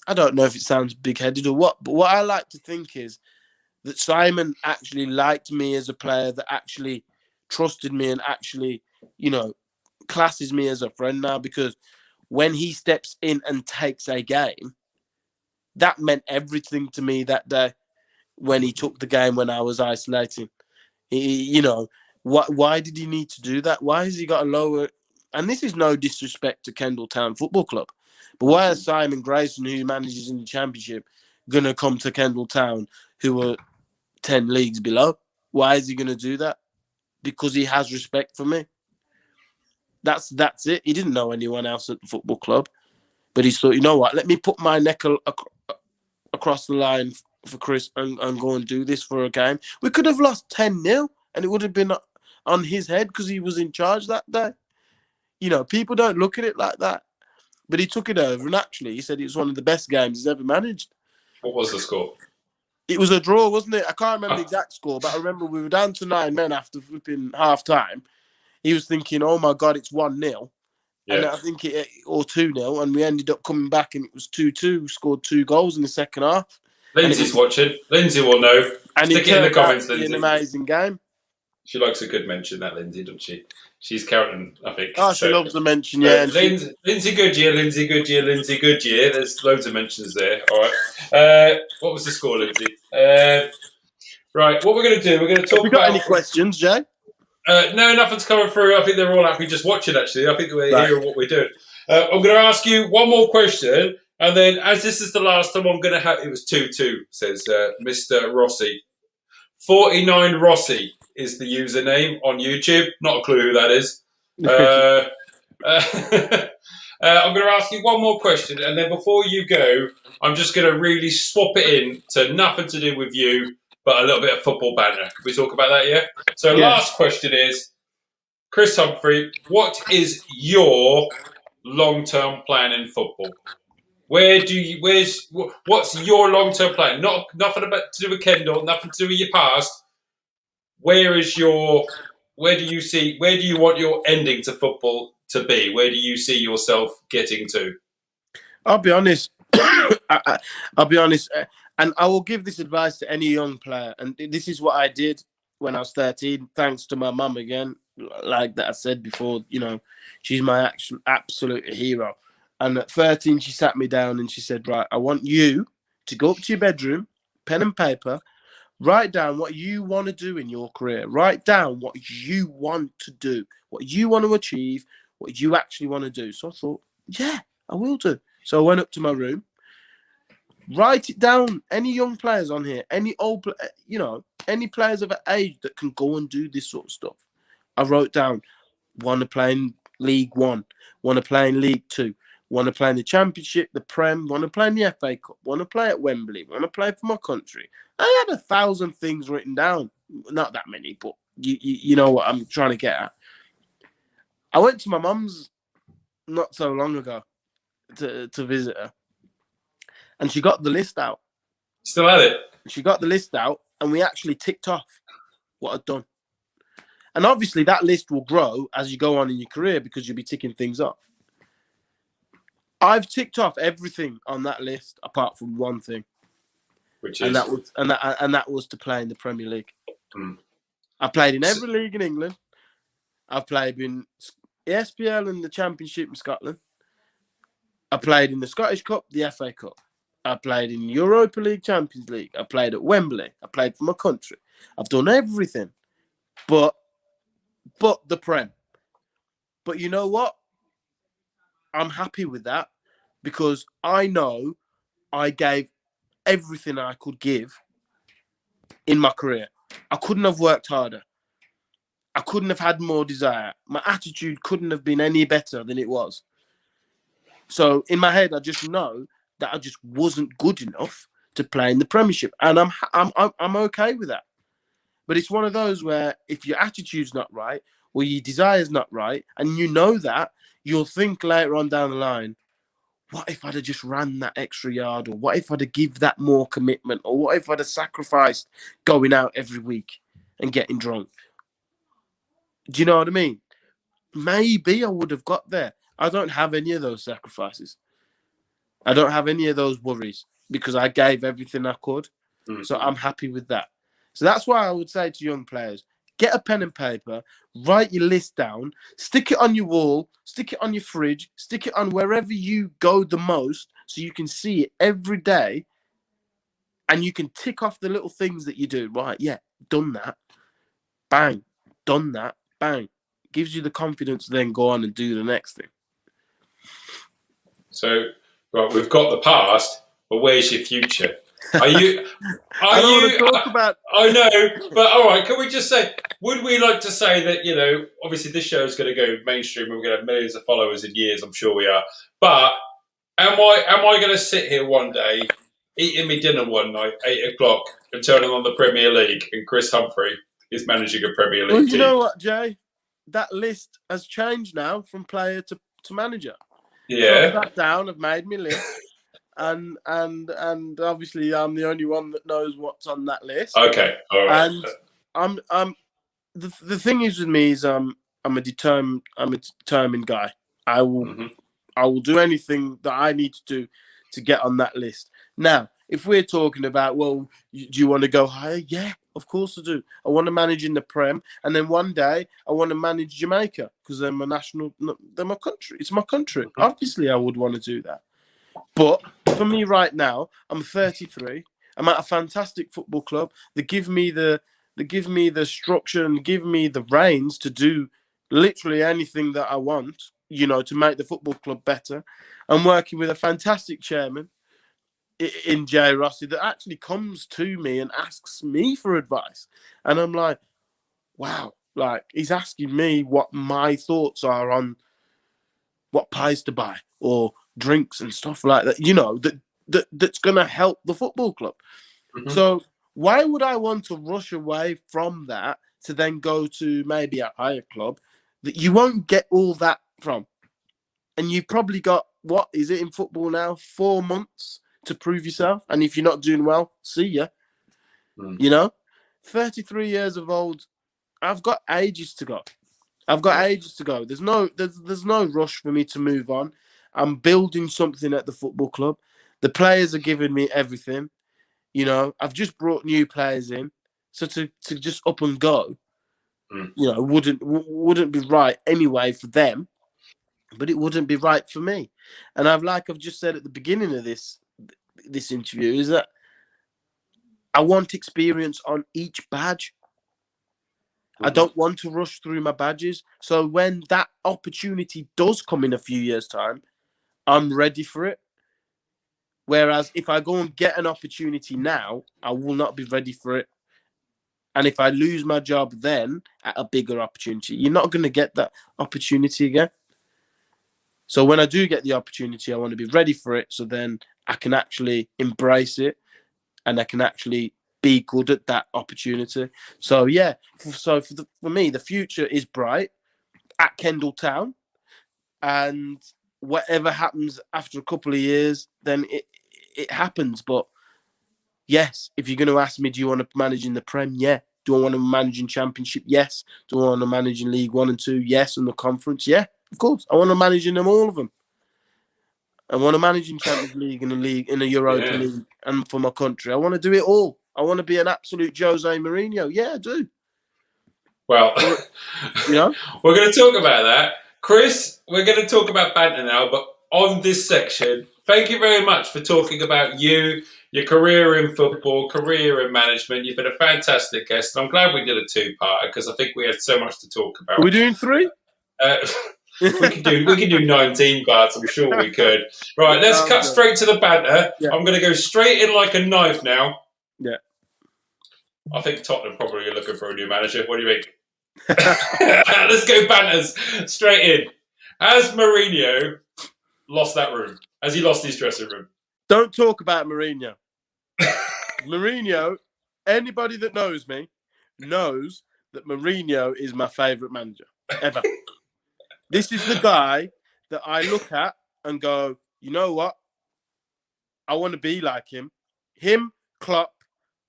Speaker 2: I don't know if it sounds big-headed or what, but what I like to think is that Simon actually liked me as a player, that actually trusted me and actually, classes me as a friend now, because when he steps in and takes a game, that meant everything to me that day when he took the game when I was isolating. Why did he need to do that? Why has he got a lower... And this is no disrespect to Kendall Town Football Club, but why is Simon Grayson, who manages in the Championship, going to come to Kendall Town, who are 10 leagues below? Why is he going to do that? Because he has respect for me. That's it. He didn't know anyone else at the football club, but he thought, you know what, let me put my neck across the line for Chris and go and do this for a game. We could have lost 10-0 and it would have been on his head because he was in charge that day. People don't look at it like that. But he took it over, and actually, he said it was one of the best games he's ever managed.
Speaker 1: What was the score?
Speaker 2: It was a draw, wasn't it? I can't remember the exact score, but I remember we were down to 9 men after flipping half-time. He was thinking, oh, my God, it's 1-0. Yeah. And I think or 2-0, and we ended up coming back, and it was 2-2. We scored 2 goals in the second half.
Speaker 1: Lindsay's watching. Lindsay will know.
Speaker 2: And
Speaker 1: Stick it in the comments, Lindsay.
Speaker 2: An amazing game.
Speaker 1: She likes a good mention, that Lindsay, doesn't she? She's counting, I think.
Speaker 2: Oh, she loves a mention, yeah.
Speaker 1: Lindsay Goodyear. There's loads of mentions there. All right. What was the score, Lindsay? Right, what we're going to do, we're going to talk about... Have
Speaker 2: you got any questions, Jay?
Speaker 1: No, nothing's coming through. I think they're all happy just watching, actually. I think we're hearing what we're doing. I'm going to ask you one more question, and then as this is the last time I'm going to have... It was 2-2, says Mr. Rossi. 49 Rossi is the username on YouTube. Not a clue who that is. I'm going to ask you one more question, and then before you go, I'm just going to really swap it in to nothing to do with you, but a little bit of football banter. Can we talk about that, yeah? So last question is, Chris Humphrey, what is your long-term plan in football? What's your long-term plan? Nothing to do with Kendall, nothing to do with your past. Where do you want your ending to football to be? Where do you see yourself getting to?
Speaker 2: I'll be honest. I'll be honest. And I will give this advice to any young player. And this is what I did when I was 13, thanks to my mum again. Like that I said before, she's my absolute hero. And at 13, she sat me down and she said, right, I want you to go up to your bedroom, pen and paper, write down what you want to do in your career. Write down what you want to do, what you want to achieve, what you actually want to do. So I thought, yeah, I will do. So I went up to my room, write it down. Any young players on here, any old, any players of an age that can go and do this sort of stuff. I wrote down, want to play in League One, want to play in League Two, want to play in the Championship, the Prem, want to play in the FA Cup, want to play at Wembley, want to play for my country. I had 1,000 things written down. Not that many, but you know what I'm trying to get at. I went to my mum's not so long ago to visit her, and she got the list out.
Speaker 1: Still at it?
Speaker 2: She got the list out, and we actually ticked off what I'd done. And obviously that list will grow as you go on in your career because you'll be ticking things off. I've ticked off everything on that list apart from one thing,
Speaker 1: which
Speaker 2: and
Speaker 1: is
Speaker 2: that was to play in the Premier League.
Speaker 1: Mm.
Speaker 2: I played in every league in England. I've played in the SPL and the Championship in Scotland. I played in the Scottish Cup, the FA Cup. I played in Europa League, Champions League. I played at Wembley. I played for my country. I've done everything, but the Prem. But you know what? I'm happy with that because I know I gave everything I could give in my career. I couldn't have worked harder. I couldn't have had more desire. My attitude couldn't have been any better than it was. So in my head, I just know that I just wasn't good enough to play in the Premiership, and I'm okay with that. But it's one of those where if your attitude's not right or your desire's not right, and you know that, you'll think later on down the line, what if I'd have just ran that extra yard? Or what if I'd have give that more commitment? Or what if I'd have sacrificed going out every week and getting drunk? Do you know what I mean? Maybe I would have got there. I don't have any of those sacrifices. I don't have any of those worries because I gave everything I could. Mm-hmm. So I'm happy with that. So that's why I would say to young players, get a pen and paper, write your list down, stick it on your wall, stick it on your fridge, stick it on wherever you go the most so you can see it every day and you can tick off the little things that you do. Right, yeah, done that. Bang, done that. Bang. Gives you the confidence to then go on and do the next thing.
Speaker 1: So, right, we've got the past, but where's your future? I
Speaker 2: don't want to talk about.
Speaker 1: I know, but all right. Can we just say? Would we like to say that obviously this show is going to go mainstream. We're going to have millions of followers in years. I'm sure we are. But am I going to sit here one day, eating me dinner one night, 8:00, and turning on the Premier League, and Chris Humphrey is managing a Premier League team?
Speaker 2: You know what, Jay? That list has changed now from player to manager.
Speaker 1: Yeah.
Speaker 2: So I've sat down. I've made me list. And obviously I'm the only one that knows what's on that list.
Speaker 1: Okay, all right.
Speaker 2: And I'm the thing is with me is I'm a determined guy. I will do anything that I need to do to get on that list. Now, if we're talking about, well, do you want to go higher? Yeah, of course I do. I want to manage in the Prem, and then one day I want to manage Jamaica because they're they're my country. It's my country. Mm-hmm. Obviously, I would want to do that. But for me right now, I'm 33. I'm at a fantastic football club. They give me the structure and give me the reins to do literally anything that I want, to make the football club better. I'm working with a fantastic chairman in Jay Rossi that actually comes to me and asks me for advice. And I'm like, wow, like he's asking me what my thoughts are on what pies to buy or drinks and stuff like that, that's going to help the football club. Mm-hmm. So why would I want to rush away from that to then go to maybe a higher club that you won't get all that from? And you've probably got, what is it in football now? 4 months to prove yourself. And if you're not doing well, see ya. 33 years of old. I've got ages to go. There's no rush for me to move on. I'm building something at the football club. The players are giving me everything. I've just brought new players in. So to just up and go, wouldn't be right anyway for them, but it wouldn't be right for me. And I've just said at the beginning of this interview is that I want experience on each badge. I don't want to rush through my badges. So when that opportunity does come in a few years' time, I'm ready for it. Whereas if I go and get an opportunity now, I will not be ready for it. And if I lose my job then at a bigger opportunity, you're not going to get that opportunity again. So when I do get the opportunity, I want to be ready for it. So then I can actually embrace it, and I can actually be good at that opportunity. So yeah, so for me, the future is bright at Kendall Town, and whatever happens after a couple of years, then it happens. But yes, if you're going to ask me, do you want to manage in the Prem? Yeah. Do I want to manage in Championship? Yes. Do I want to manage in League 1 and 2? Yes. And the Conference? Yeah, of course. I want to manage in them, all of them. I want to manage in Champions League and the Europa League, and for my country. I want to do it all. I want to be an absolute Jose Mourinho. Yeah, I do.
Speaker 1: Well,
Speaker 2: you know,
Speaker 1: we're going to talk about that. Chris, we're going to talk about banter now, but on this section, thank you very much for talking about you, your career in football, career in management. You've been a fantastic guest. I'm glad we did a two-parter because I think we had so much to talk about.
Speaker 2: Are we doing 3?
Speaker 1: We could do 19 parts. I'm sure we could. Right, let's cut straight to the banter. Yeah. I'm going to go straight in like a knife now.
Speaker 2: Yeah.
Speaker 1: I think Tottenham probably are looking for a new manager. What do you think? Let's go banters straight in. Has Mourinho lost that room? Has he lost his dressing room?
Speaker 2: Don't talk about Mourinho. Mourinho, anybody that knows me knows that Mourinho is my favourite manager ever. This is the guy that I look at and go, you know what? I want to be like him. Him, Klopp,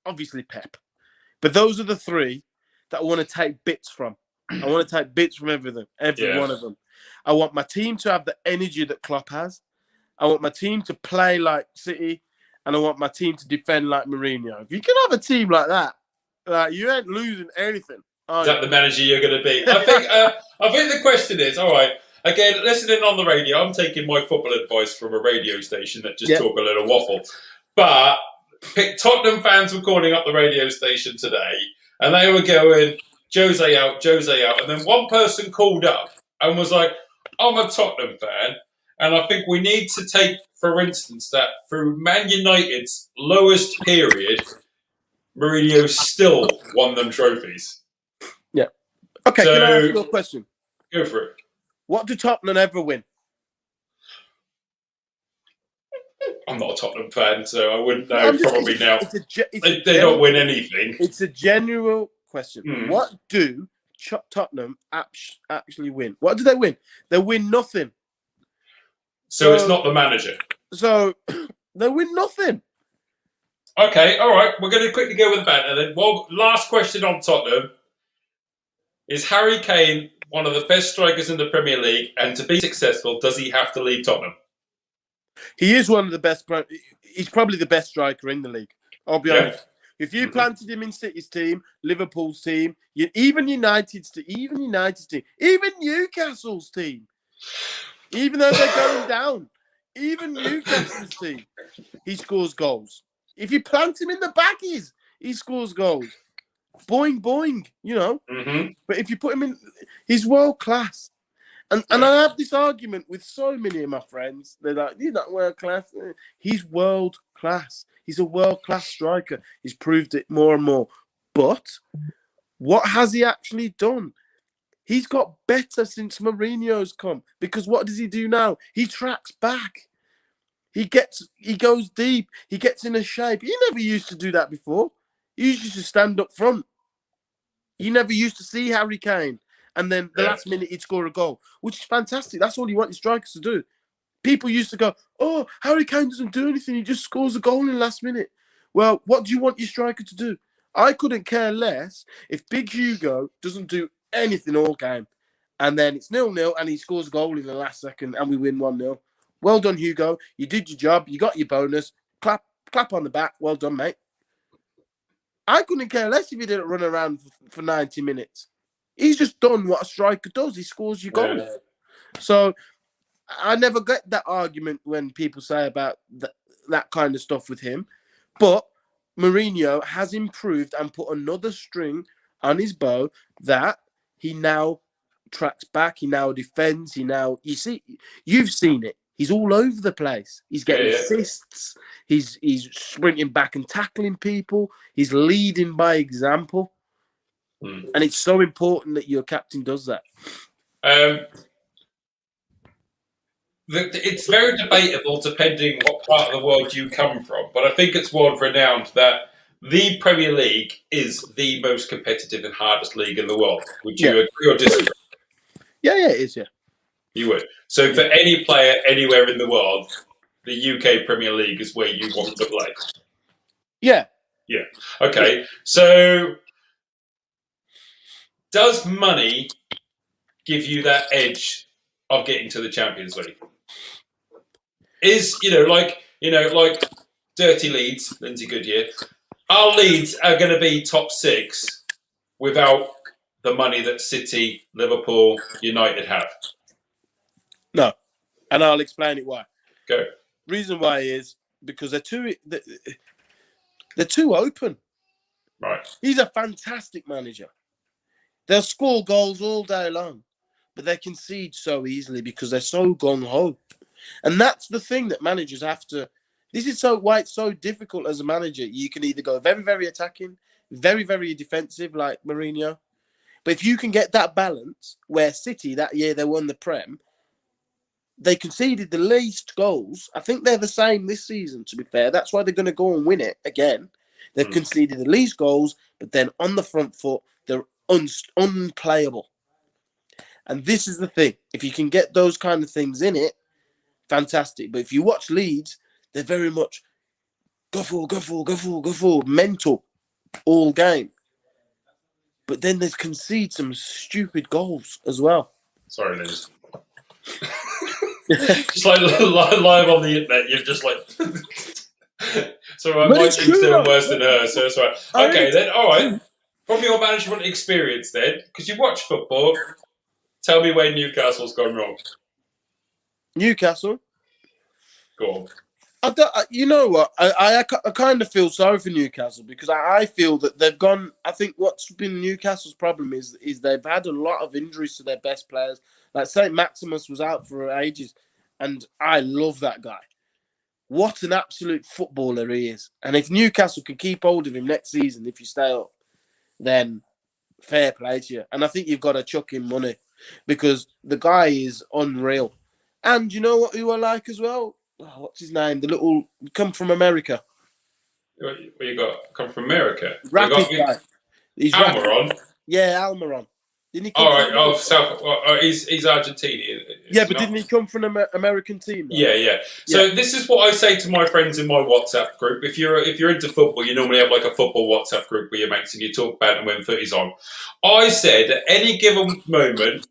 Speaker 2: obviously Pep. But those are the 3 that I want to take bits from. I want to take bits from everything, every one of them. I want my team to have the energy that Klopp has. I want my team to play like City, and I want my team to defend like Mourinho. If you can have a team like that, you ain't losing anything.
Speaker 1: Is that the manager you're going to be? I think the question is, all right, again, listening on the radio, I'm taking my football advice from a radio station that just talk a little waffle. But Tottenham fans were calling up the radio station today, and they were going, Jose out, Jose out. And then one person called up and was like, I'm a Tottenham fan, and I think we need to take, for instance, that through Man United's lowest period, Mourinho still won them trophies.
Speaker 2: Yeah. Okay, so, can I ask you a question?
Speaker 1: Go for it.
Speaker 2: What do Tottenham ever win?
Speaker 1: I'm not a Tottenham fan, so I wouldn't know probably now. They don't win anything.
Speaker 2: It's a general question. What do Tottenham actually win? What do they win? They win nothing.
Speaker 1: So it's not the manager.
Speaker 2: So they win nothing.
Speaker 1: Okay, all right. We're going to quickly go with the banter then. Well, last question on Tottenham. Is Harry Kane one of the best strikers in the Premier League? And to be successful, does he have to leave Tottenham?
Speaker 2: He is one of the best. He's probably the best striker in the league. I'll be honest. If you planted him in City's team, Liverpool's team, even United's team, even Newcastle's team, even though they're going down, even Newcastle's team, he scores goals. If you plant him in the baggies, he scores goals. Boing, boing, you know. But if you put him in, he's world class. And I have this argument with so many of my friends. They're like, you're not world class. He's world class. He's a world class striker. He's proved it more and more. But what has he actually done? He's got better since Mourinho's come. Because what does he do now? He tracks back. He goes deep. He gets in a shape. He never used to do that before. He used to stand up front. You never used to see Harry Kane. And then the last minute he'd score a goal, which is fantastic. That's all you want your strikers to do. People used to go, oh, Harry Kane doesn't do anything. He just scores a goal in the last minute. Well, what do you want your striker to do? I couldn't care less if Big Hugo doesn't do anything all game. And then it's 0-0 and he scores a goal in the last second and we win 1-0. Well done, Hugo. You did your job. You got your bonus. Clap on the back. Well done, mate. I couldn't care less if he didn't run around for 90 minutes. He's just done what a striker does. He scores your goals. Yeah. So I never get that argument when people say about that kind of stuff with him. But Mourinho has improved and put another string on his bow that he now tracks back. He now defends. You see, you've seen it. He's all over the place. He's getting assists. He's sprinting back and tackling people. He's leading by example. And it's so important that your captain does that.
Speaker 1: it's very debatable depending what part of the world you come from, but I think it's world renowned that the Premier League is the most competitive and hardest league in the world. Would you agree or disagree?
Speaker 2: Yeah, it is. Yeah,
Speaker 1: You would. So for any player anywhere in the world, the UK Premier League is where you want to play.
Speaker 2: yeah.
Speaker 1: Yeah. Okay. So does money give you that edge of getting to the Champions League? Is like dirty Leeds, Lindsay Goodyear. Our Leeds are going to be top 6 without the money that City, Liverpool, United have.
Speaker 2: No, and I'll explain it why.
Speaker 1: Go.
Speaker 2: Reason why is because they're too open.
Speaker 1: Right.
Speaker 2: He's a fantastic manager. They'll score goals all day long, but they concede so easily because they're so gung-ho. And that's the thing that managers have to... This is why it's so difficult as a manager. You can either go very, very attacking, very, very defensive like Mourinho. But if you can get that balance, where City, that year they won the Prem, they conceded the least goals. I think they're the same this season, to be fair. That's why they're going to go and win it again. They've conceded the least goals, but then on the front foot, they're unplayable. And this is the thing. If you can get those kind of things in it, fantastic. But if you watch Leeds, they're very much go forward, mental all game. But then they concede some stupid goals as well.
Speaker 1: Sorry, Liz. Just like live on the internet, you've just like... So my mic's doing worse than hers, so it's right. Okay, then, all right. From your management experience then, because you watch football, tell me where Newcastle's gone wrong.
Speaker 2: Newcastle?
Speaker 1: Go on.
Speaker 2: You know what? I kind of feel sorry for Newcastle because I feel that they've gone... I think what's been Newcastle's problem is they've had a lot of injuries to their best players. Like St. Maximus was out for ages, and I love that guy. What an absolute footballer he is. And if Newcastle can keep hold of him next season, if you stay up, then fair play to you. And I think you've got to chuck him money because the guy is unreal. And you know who I like as well? Oh, what's his name? The little... Come from America.
Speaker 1: What you got? Come from America?
Speaker 2: Rapid guy. He's
Speaker 1: Almiron?
Speaker 2: Yeah, Almiron. Didn't he come
Speaker 1: he's Argentinian.
Speaker 2: Yeah, but didn't he come from an American team? Though?
Speaker 1: Yeah. So this is what I say to my friends in my WhatsApp group. If you're into football, you normally have like a football WhatsApp group where your mates and you talk about it when footy's on. I said at any given moment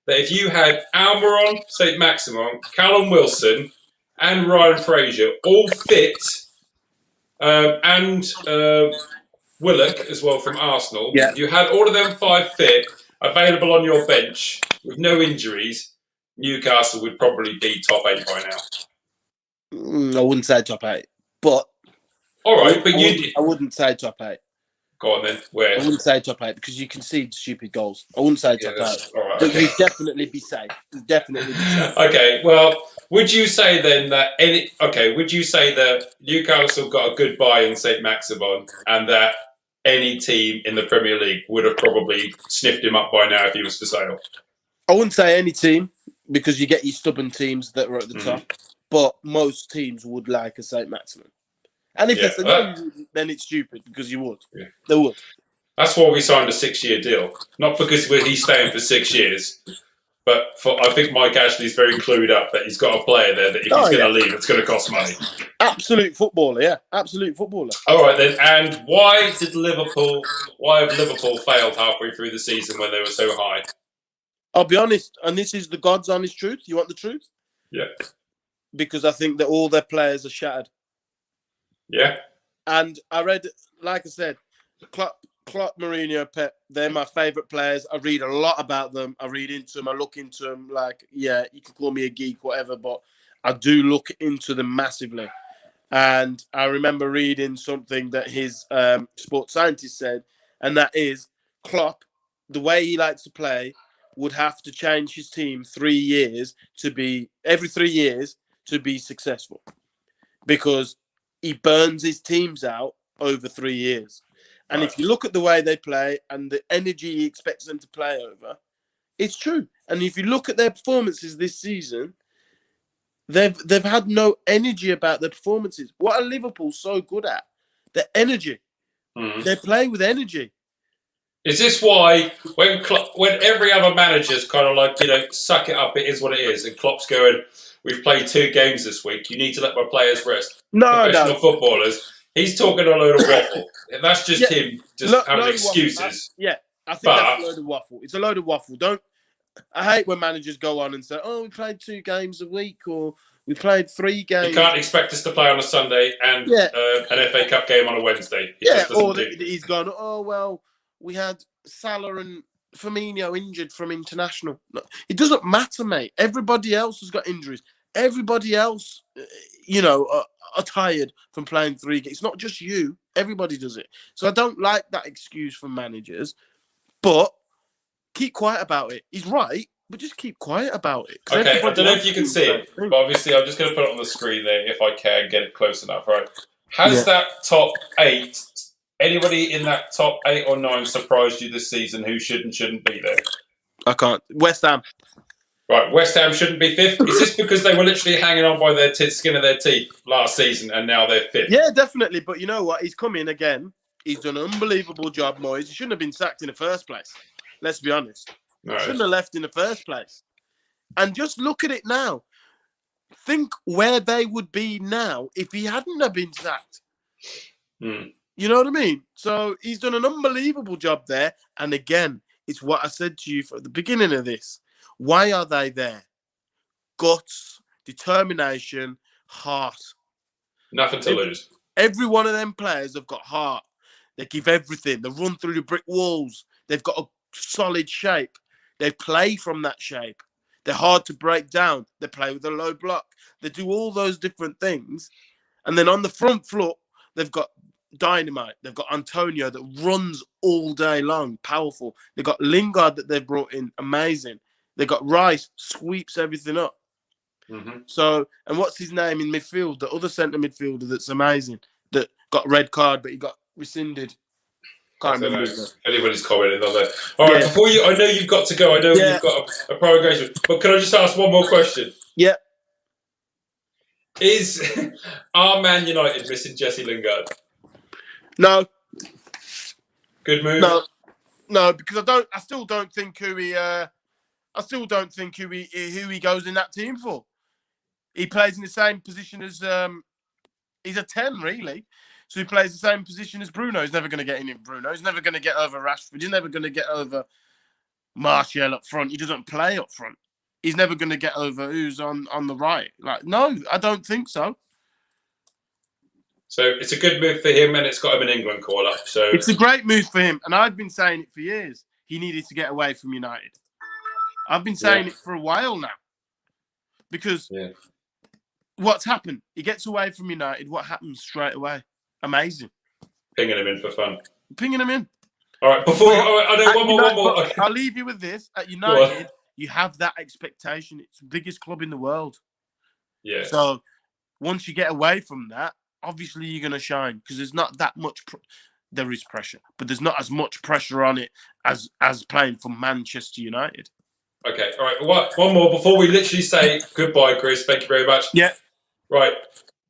Speaker 1: that if you had Almiron, St. Maximin, Callum Wilson, and Ryan Fraser all fit, and Willock as well from Arsenal, you had all of them 5 fit, available on your bench with no injuries, Newcastle would probably be top 8 by now.
Speaker 2: I wouldn't say top 8, but
Speaker 1: all right,
Speaker 2: I wouldn't say top 8.
Speaker 1: Go on then. Where?
Speaker 2: I wouldn't say top 8 because you concede stupid goals. I wouldn't say top 8.
Speaker 1: All right,
Speaker 2: but you'd definitely be safe.
Speaker 1: Okay, well, would you say then that would you say that Newcastle got a good buy in St. Maximin and that any team in the Premier League would have probably sniffed him up by now if he was for sale?
Speaker 2: I wouldn't say any team because you get your stubborn teams that are at the top, but most teams would like a St. Maximin. And if it's a no, then it's stupid because you would. Yeah. They would.
Speaker 1: That's why we signed a 6-year deal. Not because he's staying for 6 years, but I think Mike Ashley's very clued up that he's got a player there that if he's going to leave, it's going to cost money.
Speaker 2: Absolute footballer, yeah. Absolute footballer.
Speaker 1: All right, then. And why have Liverpool failed halfway through the season when they were so high?
Speaker 2: I'll be honest, and this is the God's honest truth. You want the truth?
Speaker 1: Yeah.
Speaker 2: Because I think that all their players are shattered.
Speaker 1: Yeah.
Speaker 2: And I read, like I said, Klopp, Mourinho, Pep, they're my favourite players. I read a lot about them. I read into them. I look into them like, you can call me a geek, whatever, but I do look into them massively. And I remember reading something that his sports scientist said, and that is Klopp, the way he likes to play, would have to change his team every 3 years to be successful. Because he burns his teams out over 3 years. And if you look at the way they play and the energy he expects them to play over, it's true. And if you look at their performances this season, They've had no energy about their performances. What are Liverpool so good at? Their energy. They play with energy.
Speaker 1: Is this why when every other manager's kind of like, suck it up, it is what it is, and Klopp's going, we've played 2 games this week, you need to let my players rest. Professional footballers, he's talking a load of waffle. That's just him having excuses.
Speaker 2: I think that's a load of waffle. It's a load of waffle. I hate when managers go on and say, "Oh, we played 2 games a week," or "We played 3 games."
Speaker 1: You can't expect us to play on a Sunday and an FA Cup game on a Wednesday.
Speaker 2: He's gone, "Oh well, we had Salah and Firmino injured from international." No, it doesn't matter, mate. Everybody else has got injuries. Everybody else, are tired from playing 3 games. It's not just you. Everybody does it. So I don't like that excuse from managers, but keep quiet about it. He's right, but just keep quiet about it.
Speaker 1: Okay, I don't know if you can see it, but obviously I'm just going to put it on the screen there if I can get it close enough, right? Has that top 8, anybody in that top 8 or 9 surprised you this season who should and shouldn't be there?
Speaker 2: I can't. West Ham.
Speaker 1: Right, West Ham shouldn't be 5th. Is this because they were literally hanging on by their skin of their teeth last season and now they're 5th?
Speaker 2: Yeah, definitely. But you know what? He's come in again. He's done an unbelievable job, Moyes. He shouldn't have been sacked in the first place. Let's be honest. No. Shouldn't have left in the first place. And just look at it now. Think where they would be now if he hadn't have been sacked. You know what I mean? So he's done an unbelievable job there. And again, it's what I said to you at the beginning of this. Why are they there? Guts, determination, heart.
Speaker 1: Nothing to lose.
Speaker 2: Every one of them players have got heart. They give everything. They run through the brick walls. They've got a solid shape. They play from that shape. They're hard to break down. They play with a low block. They do all those different things. And then on the front foot, they've got dynamite. They've got Antonio that runs all day long, powerful. They've got Lingard that they've brought in, amazing. They've got Rice, sweeps everything up. So, and what's his name in midfield? The other centre midfielder that's amazing, that got red card, but he got rescinded. Can't remember.
Speaker 1: Anybody's commenting on that. All right, before I know you've got to go. I know you've got a prolongation, but can I just ask one more question?
Speaker 2: Yeah.
Speaker 1: Are Man United missing Jesse Lingard?
Speaker 2: No.
Speaker 1: Good move.
Speaker 2: No, because I still don't think who he goes in that team for. He plays in the same position as he's a 10, really. So he plays the same position as Bruno. He's never going to get in Bruno. He's never going to get over Rashford. He's never going to get over Martial up front. He doesn't play up front. He's never going to get over who's on the right. No, I don't think so.
Speaker 1: So it's a good move for him, and it's got him an England call up. So
Speaker 2: it's a great move for him, and I've been saying it for years. He needed to get away from United. I've been saying it for a while now, because what's happened? He gets away from United. What happens straight away? Amazing.
Speaker 1: Pinging him in for fun.
Speaker 2: Pinging him in.
Speaker 1: All right. One more. Okay.
Speaker 2: I'll leave you with this. At United, you have that expectation. It's the biggest club in the world.
Speaker 1: Yeah.
Speaker 2: So once you get away from that, obviously you're going to shine, because there's not that much. There is pressure, but there's not as much pressure on it as playing for Manchester United.
Speaker 1: Okay. All right. One more before we literally say goodbye, Chris. Thank you very much.
Speaker 2: Yeah.
Speaker 1: Right.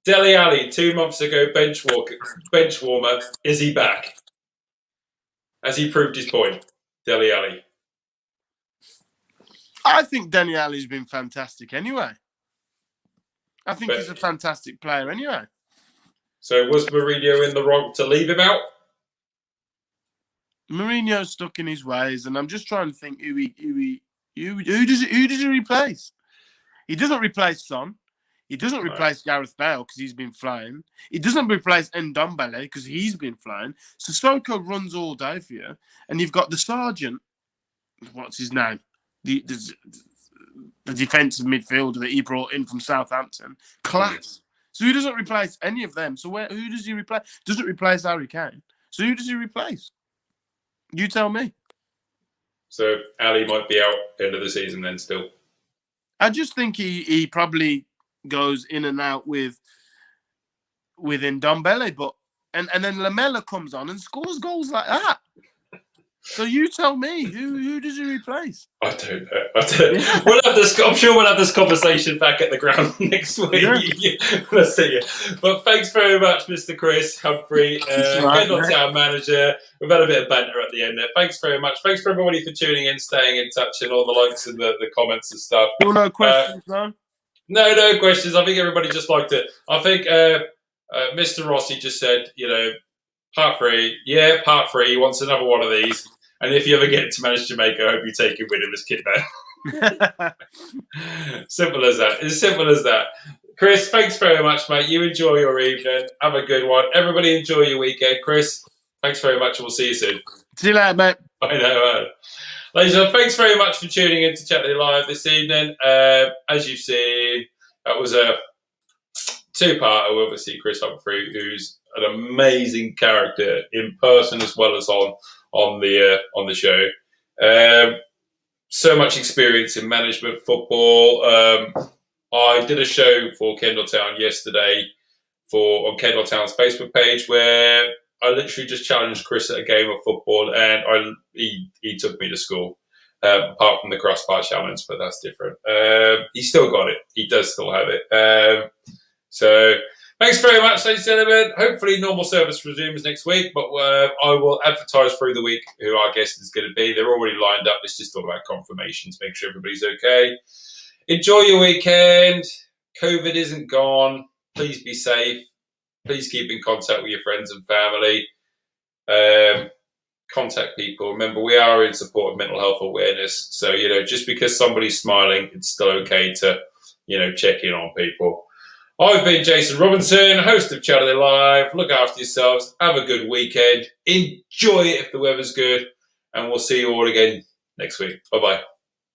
Speaker 1: Dele Alli, 2 months ago, bench warmer. Is he back? Has he proved his point, Dele Alli?
Speaker 2: I think Dele Alli's been fantastic anyway. I think he's a fantastic player anyway. So
Speaker 1: was Mourinho in the wrong to leave him out?
Speaker 2: Mourinho's stuck in his ways, and I'm just trying to think who does he replace? He doesn't replace Son. He doesn't replace Gareth Bale because he's been flying. He doesn't replace Ndombele because he's been flying. Sissoko runs all day for you. And you've got the sergeant, what's his name? The defensive midfielder that he brought in from Southampton. Class. So he doesn't replace any of them. So who does he replace? Doesn't replace Harry Kane. So who does he replace? You tell me.
Speaker 1: So Ali might be out end of the season then still.
Speaker 2: I just think he probably goes in and out with Ndombele, and then Lamela comes on and scores goals like that. So you tell me, who does he replace?
Speaker 1: I don't know. We'll have this. I'm sure we'll have this conversation back at the ground next week. Yeah. We'll see. But thanks very much, Mr. Chris Humphrey, Kendall Town manager. We've had a bit of banter at the end there. Thanks very much. Thanks for everybody for tuning in, staying in touch, and all the likes and the comments and stuff.
Speaker 2: No questions, no?
Speaker 1: No questions. I think everybody just liked it. I think Mr. Rossi just said, part 3. Yeah, part 3. He wants another one of these. And if you ever get to manage Jamaica, I hope you take him with him as kit man. Simple as that. It's simple as that. Chris, thanks very much, mate. You enjoy your evening. Have a good one. Everybody enjoy your weekend. Chris, thanks very much, and we'll see you soon.
Speaker 2: See you later, mate.
Speaker 1: I know. Ladies and gentlemen, thanks very much for tuning in to Chaturday Live this evening. As you've seen, that was a 2-parter with obviously Chris Humphrey, who's an amazing character in person as well as on the show. So much experience in management, football. I did a show for Kendall Town yesterday on Kendall Town's Facebook page where I literally just challenged Chris at a game of football, and he took me to school. Apart from the crossbar challenge, but that's different. He's still got it. He does still have it. So thanks very much, ladies and gentlemen. Hopefully normal service resumes next week, but I will advertise through the week who our guest is going to be. They're already lined up. It's just all about confirmations. Make sure everybody's okay. Enjoy your weekend. COVID isn't gone. Please be safe. Please keep in contact with your friends and family. Contact people. Remember, we are in support of mental health awareness. So, just because somebody's smiling, it's still okay to, check in on people. I've been Jason Robinson, host of Chaturday Live. Look after yourselves. Have a good weekend. Enjoy it if the weather's good. And we'll see you all again next week. Bye-bye.